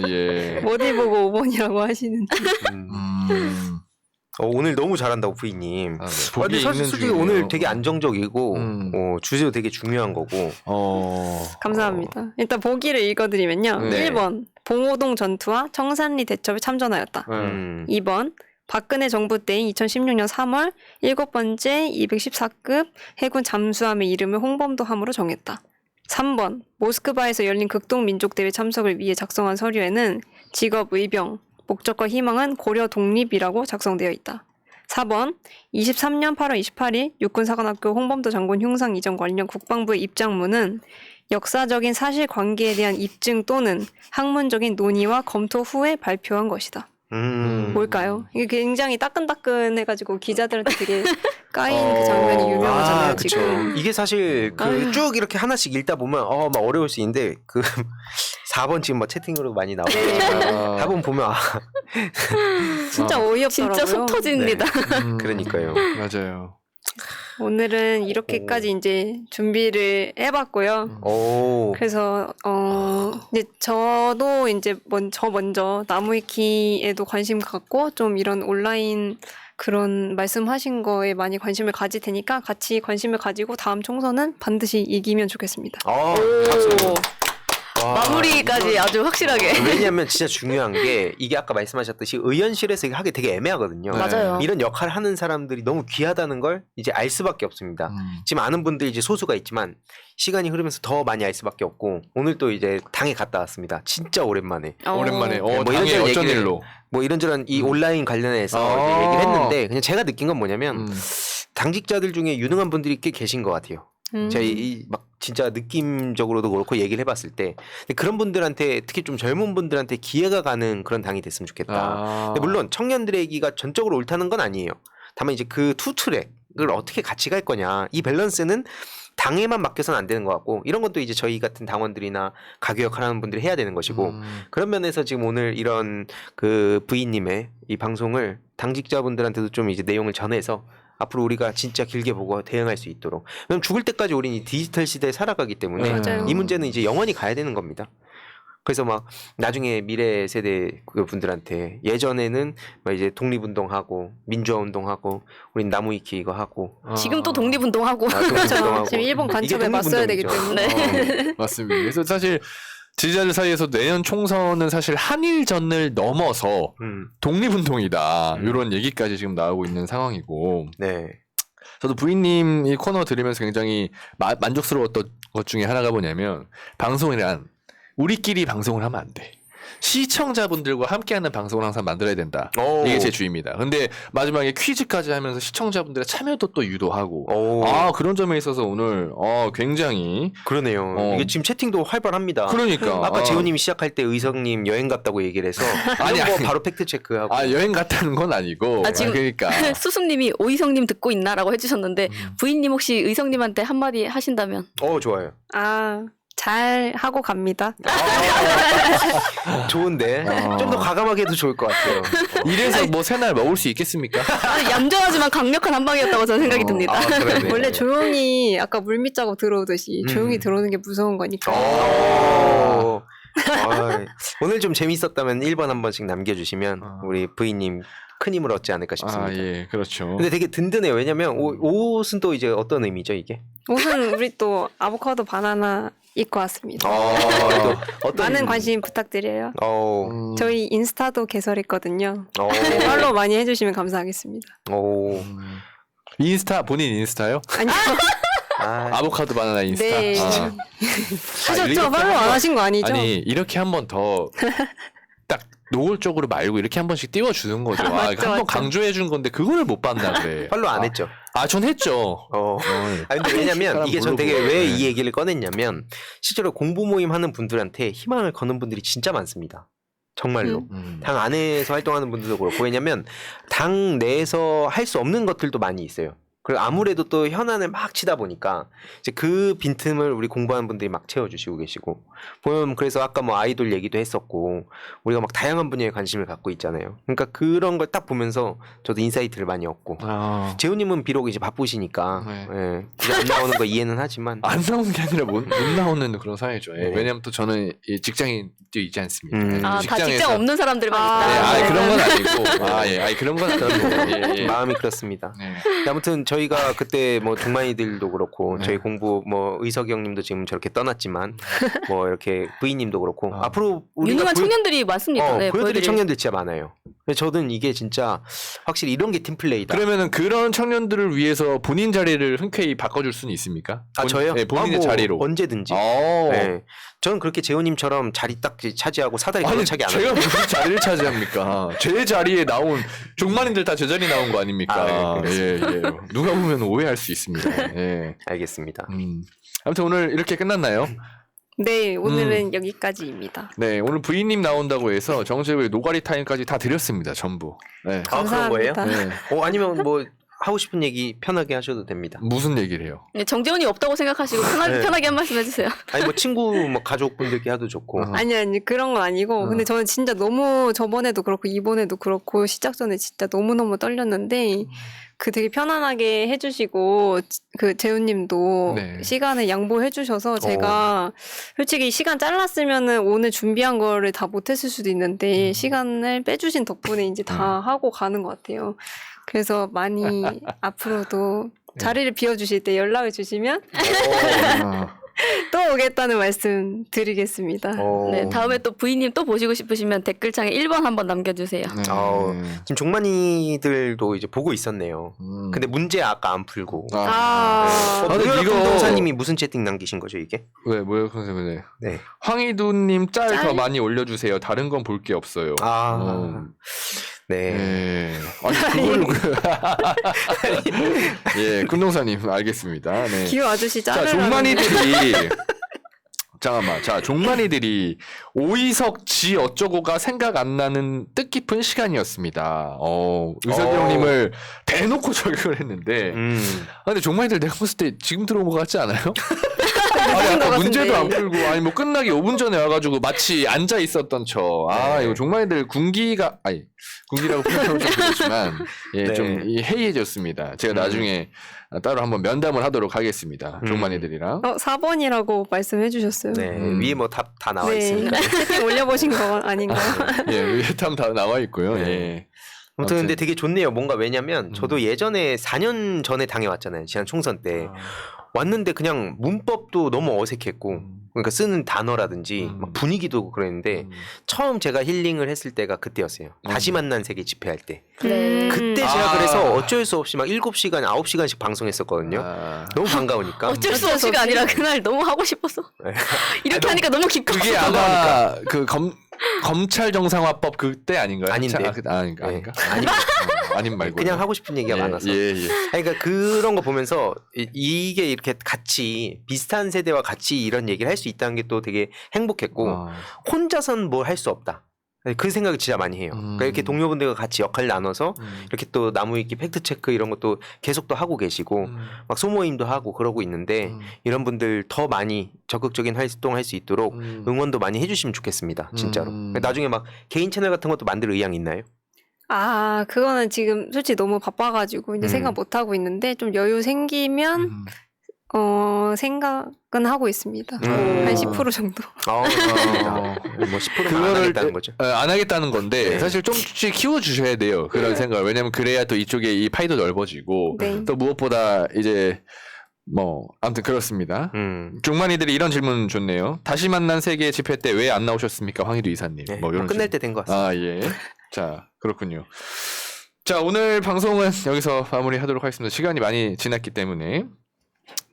예. 어디 보고 5번이라고 하시는지. 오늘 너무 잘한다고 부이님. 아, 네. 근데 보기에 사실 있는 솔직히 중이네요. 오늘 되게 안정적이고 주제도 되게 중요한 거고. 감사합니다. 일단 보기를 읽어드리면요. 네. 1번 봉오동 전투와 청산리 대첩에 참전하였다. 2번 박근혜 정부 때인 2016년 3월 7번째 214급 해군 잠수함의 이름을 홍범도함으로 정했다. 3번 모스크바에서 열린 극동민족대회 참석을 위해 작성한 서류에는 직업 의병, 목적과 희망은 고려 독립이라고 작성되어 있다. 4번 23년 8월 28일 육군사관학교 홍범도 장군 흉상 이전 관련 국방부의 입장문은 역사적인 사실관계에 대한 입증 또는 학문적인 논의와 검토 후에 발표한 것이다. 뭘까요? 이게 굉장히 따끈따끈해가지고 기자들한테 되게 까인 그 장면이 유명하잖아요. 지금. 이게 사실 그 쭉 이렇게 하나씩 읽다 보면 막 어려울 수 있는데 그 4번 지금 막 채팅으로 많이 나오고 답은 보면 진짜 어이없더라고요. 진짜 속 터집니다. 그러니까요. 맞아요. 오늘은 이렇게까지 이제 준비를 해봤고요. 그래서 이제 저도 이제 먼저 나무위키에도 관심 갖고 좀 이런 온라인 그런 말씀하신 거에 많이 관심을 가질 테니까 같이 관심을 가지고 다음 총선은 반드시 이기면 좋겠습니다. 마무리까지 아주 확실하게. 왜냐하면 진짜 중요한 게 이게 아까 말씀하셨듯이 의원실에서 하기 되게 애매하거든요. 맞아요. 이런 역할을 하는 사람들이 너무 귀하다는 걸 이제 알 수밖에 없습니다. 지금 아는 분들 이제 소수가 있지만 시간이 흐르면서 더 많이 알 수밖에 없고 오늘 또 이제 당에 갔다 왔습니다. 진짜 오랜만에. 오랜만에. 뭐 당에 이런저런 어쩐 얘기를- 일로? 뭐 이런저런 이 온라인 관련해서 이제 얘기를 했는데 그냥 제가 느낀 건 뭐냐면 당직자들 중에 유능한 분들이 꽤 계신 것 같아요. 제가 막 진짜 느낌적으로도 그렇고 얘기를 해봤을 때 근데 그런 분들한테 특히 좀 젊은 분들한테 기회가 가는 그런 당이 됐으면 좋겠다. 근데 물론 청년들의 얘기가 전적으로 옳다는 건 아니에요. 다만 이제 그 투 트랙을 어떻게 같이 갈 거냐 이 밸런스는 당에만 맡겨서는 안 되는 것 같고 이런 것도 이제 저희 같은 당원들이나 가교 역할하는 분들이 해야 되는 것이고 그런 면에서 지금 오늘 이런 그 부인님의 이 방송을 당직자분들한테도 좀 이제 내용을 전해서 앞으로 우리가 진짜 길게 보고 대응할 수 있도록. 왜냐면 죽을 때까지 우리는 이 디지털 시대에 살아가기 때문에 맞아요. 이 문제는 이제 영원히 가야 되는 겁니다. 그래서 막 나중에 미래 세대 그 분들한테 예전에는 막 이제 독립운동하고 민주화운동하고 우린 나무 위키 이거 하고 지금 또 독립운동하고. 독립운동하고 지금 일본 이게 간첩에 맞서야 되기 독립운동이죠. 때문에. 맞습니다. 그래서 사실 지지자들 사이에서 내년 총선은 사실 한일전을 넘어서 독립운동이다. 이런 얘기까지 지금 나오고 있는 상황이고. 네. 저도 부인님 이 코너 들으면서 굉장히 만족스러웠던 것 중에 하나가 뭐냐면 방송이란 우리끼리 방송을 하면 안 돼. 시청자분들과 함께하는 방송을 항상 만들어야 된다. 이게 제 주의입니다. 근데 마지막에 퀴즈까지 하면서 시청자분들의 참여도 또 유도하고 그런 점에 있어서 오늘 굉장히 그러네요. 이게 지금 채팅도 활발합니다. 그러니까 아까 재훈님이 시작할 때 의성님 여행 갔다고 얘기를 해서 아니, 뭐 바로 팩트 체크하고 여행 갔다는 건 아니고 지금 그러니까 수수님이 오이성님 듣고 있나라고 해주셨는데 부인님 혹시 의성님한테 한마디 하신다면? 좋아요. 잘 하고 갑니다. 좋은데 좀 더 과감하게 해도 좋을 것 같아요. 이래서 뭐 새날 먹을 수 있겠습니까? 얌전하지만 강력한 한방이었다고 저는 생각이 듭니다. 원래 조용히 아까 물밑자국 들어오듯이 조용히 들어오는 게 무서운 거니까. 오늘 좀 재밌었다면 1번 한 번씩 남겨주시면 우리 부인님 큰 힘을 얻지 않을까 싶습니다. 예, 그렇죠. 근데 되게 든든해요. 왜냐면 옷은 또 이제 어떤 의미죠 이게? 옷은 우리 또 아보카도 바나나 입고 왔습니다. 어떤 많은 관심 부탁드려요. 저희 인스타도 개설했거든요. 팔로우 많이 해주시면 감사하겠습니다. 인스타 본인 인스타요? 아니요. 아보카도 바나나 인스타. 네. 하셨죠? 팔로우 안 하신 거 아니죠? 아니 이렇게 한 번 더 딱 노골적으로 말고 이렇게 한 번씩 띄워주는 거죠. 한번 강조해 준 건데 그거를 못 봤나 그래. 팔로우 안 했죠. 전 했죠. 근데 왜냐면 이게 전 되게 왜 이 얘기를 꺼냈냐면 실제로 공부 모임 하는 분들한테 희망을 거는 분들이 진짜 많습니다. 정말로. 당 안에서 활동하는 분들도 그렇고 왜냐면 당 내에서 할 수 없는 것들도 많이 있어요. 그리고 아무래도 또 현안을 막 치다 보니까 이제 그 빈틈을 우리 공부하는 분들이 막 채워주시고 계시고 보면 그래서 아까 뭐 아이돌 얘기도 했었고 우리가 막 다양한 분야에 관심을 갖고 있잖아요. 그러니까 그런 걸 딱 보면서 저도 인사이트를 많이 얻고 재훈님은 비록 이제 바쁘시니까 이제 안 나오는 거 이해는 하지만 안 나오는 게 아니라 못 나오는 그런 상황이죠. 왜냐면 또 저는 직장인도 있지 않습니까? 다 직장 없는 사람들만 있다. 그런 건 아니고 그런 건 아니고 마음이 그렇습니다. 아무튼 저희가 그때 뭐 중만이들도 그렇고 저희 공부 뭐 의석이 형님도 지금 저렇게 떠났지만 뭐 이렇게 부인님도 그렇고 앞으로 우리가 유능한 청년들이 많습니다. 보여드릴 청년들 진짜 많아요. 저는 이게 진짜 확실히 이런 게 팀플레이다. 그러면은 그런 청년들을 위해서 본인 자리를 흔쾌히 바꿔줄 수는 있습니까? 저요? 네, 본인의 자리로 언제든지. 저는 그렇게 재훈님처럼 자리 딱 차지하고 사다리 걸어차기 안 해요. 제가 무슨 자리를 차지합니까? 제 자리에 나온 종만인들 다 제 자리 나온 거 아닙니까? 예. 누가 보면 오해할 수 있습니다. 예. 알겠습니다. 아무튼 오늘 이렇게 끝났나요? 네, 오늘은 여기까지입니다. 네, 오늘 부인님 나온다고 해서 정재우의 노가리 타임까지 다 드렸습니다. 전부. 네. 감사합니다. 그런 거예요? 네. 아니면 뭐 하고 싶은 얘기 편하게 하셔도 됩니다. 무슨 얘기를 해요? 정재훈이 없다고 생각하시고 편하게 한 말씀 해주세요. 아니 뭐 친구 뭐 가족분들께 하도 좋고. 아니 그런 건 아니고 근데 저는 진짜 너무 저번에도 그렇고 이번에도 그렇고 시작 전에 진짜 너무너무 떨렸는데 그 되게 편안하게 해주시고 그 재훈님도 시간을 양보해주셔서 제가 솔직히 시간 잘랐으면은 오늘 준비한 거를 다 못했을 수도 있는데 시간을 빼주신 덕분에 이제 다 하고 가는 것 같아요. 그래서 많이 앞으로도 자리를 비워주실 때 연락을 주시면 또 오겠다는 말씀 드리겠습니다. 네, 다음에 또 부인님 또 보시고 싶으시면 댓글창에 1번 한번 남겨주세요. 지금 종만이들도 이제 보고 있었네요. 근데 문제 아까 안 풀고. 근데 이거 동사님이 무슨 채팅 남기신 거죠 이게? 왜 뭐요 선생님? 네. 황희두님 짤 더 많이 올려주세요. 다른 건 볼 게 없어요. 네. 아니 그걸 예, 군동사님 알겠습니다. 네. 기호 아저씨 자, 짜르라고. 종만이들이 잠깐만. 자, 종만이들이 오이석 지 어쩌고가 생각 안 나는 뜻깊은 시간이었습니다. 의석이 형님을 대놓고 저격을 했는데. 근데 종만이들 내가 봤을 때 지금 들어온 것 같지 않아요? 아니, 아까 문제도 안 풀고, 아니, 뭐 끝나기 5분 전에 와가지고 마치 앉아 있었던 척. 이거 종만이들 군기라고 표현하면 좀 그렇지만, 예, 좀 해이해졌습니다. 제가 나중에 따로 한번 면담을 하도록 하겠습니다. 종만이들이랑. 4번이라고 말씀해 주셨어요. 네, 위에 뭐 다 나와 네. 있습니다. 채팅 올려보신 거 아닌가요? 예, 위에 다 나와 있고요. 네. 예. 아무튼 근데 되게 좋네요. 뭔가 왜냐면 저도 예전에 4년 전에 당해왔잖아요. 지난 총선 때. 왔는데 그냥 문법도 너무 어색했고 그러니까 쓰는 단어라든지 막 분위기도 그랬는데 처음 제가 힐링을 했을 때가 그때였어요. 다시 만난 세계 집회할 때. 그때 제가 그래서 어쩔 수 없이 막 7시간, 9시간씩 방송했었거든요. 너무 반가우니까. 어쩔 수 없이가 아니라 그날 너무 하고 싶어서. 이렇게 하니까 너무 기뻤어. 그게 아마 그 검찰 정상화법 그때 아닌가요? 아닌데. 아닌가? 아닌 말고. 그냥 하고 싶은 얘기가 많아서. 그러니까 그런 거 보면서 이게 이렇게 같이 비슷한 세대와 같이 이런 얘기를 할 수 있다는 게 또 되게 행복했고 혼자선 뭘 할 수 없다. 그 생각을 진짜 많이 해요. 그러니까 이렇게 동료분들과 같이 역할 나눠서 이렇게 또 나무위키 팩트 체크 이런 것도 계속 또 하고 계시고 막 소모임도 하고 그러고 있는데 이런 분들 더 많이 적극적인 활동할 수 있도록 응원도 많이 해주시면 좋겠습니다. 진짜로. 나중에 막 개인 채널 같은 것도 만들 의향 있나요? 그거는 지금 솔직히 너무 바빠가지고 이제 생각 못 하고 있는데 좀 여유 생기면 생각은 하고 있습니다. 한 10% 정도. 뭐 10%만 안 하겠다는 거죠. 안 하겠다는 건데 사실 좀씩 키워주셔야 돼요. 그런 생각을. 왜냐면 그래야 또 이쪽에 이 파이도 넓어지고 또 무엇보다 이제 뭐 아무튼 그렇습니다. 종만이들이 이런 질문 좋네요. 다시 만난 세계 집회 때 왜 안 나오셨습니까, 황희두 이사님? 네, 뭐 이런 끝날 때 된 것 같습니다. 예. 자, 그렇군요. 자, 오늘 방송은 여기서 마무리하도록 하겠습니다. 시간이 많이 지났기 때문에.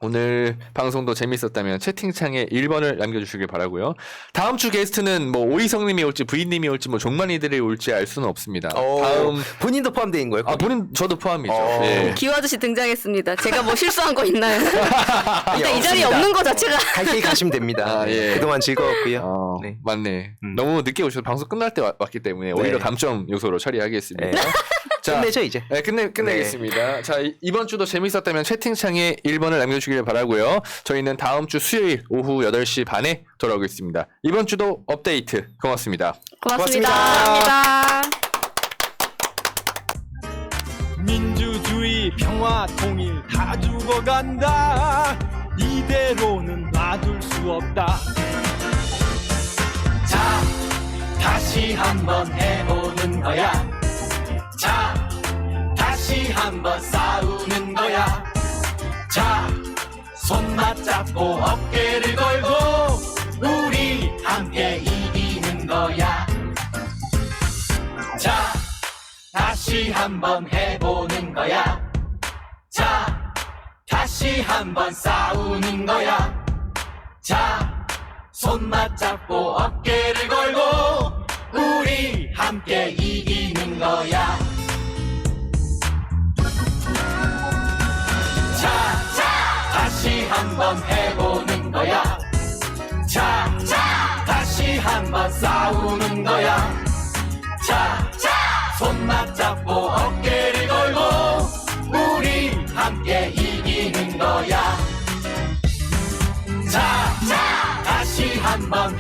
오늘 방송도 재밌었다면 채팅창에 1번을 남겨주시길 바라고요. 다음 주 게스트는 뭐 오이성님이 올지 부인님이 올지 뭐 종만이들이 올지 알 수는 없습니다. 다음 본인도 포함된 거예요? 저도 포함이죠. 예. 기호 아저씨 등장했습니다. 제가 뭐 실수한 거 있나요? 일단 이 자리에 없는 거 자체가 갈 때 가시면 됩니다. 예. 그동안 즐거웠고요. 네. 맞네. 너무 늦게 오셔서 방송 끝날 때 왔기 때문에 오히려 감점 요소로 처리하겠습니다. 자, 끝내죠 이제. 네, 끝내겠습니다. 자, 이번 주도 재밌었다면 채팅창에 1번을 남겨주길 바라고요. 저희는 다음 주 수요일 오후 8시 반에 돌아오겠습니다. 이번 주도 업데이트 고맙습니다. 고맙습니다. 감사합니다. 민주주의 평화 통일 다 죽어간다. 이대로는 놔둘 수 없다. 자, 다시 한번 해보는 거야. 자, 다시 한번 싸우는 거야. 자, 손 맞잡고 어깨를 걸고 우리 함께 이기는 거야. 자, 다시 한번 해보는 거야. 자, 다시 한번 싸우는 거야. 자, 손 맞잡고 어깨를 걸고 우리 함께 이기는 거야. 다시 한번 해보는 거야. 자, 다시 한번 싸우는 거야. 자, 손 맞잡고 어깨를 걸고 우리 함께 이기는 거야. 자, 다시 한번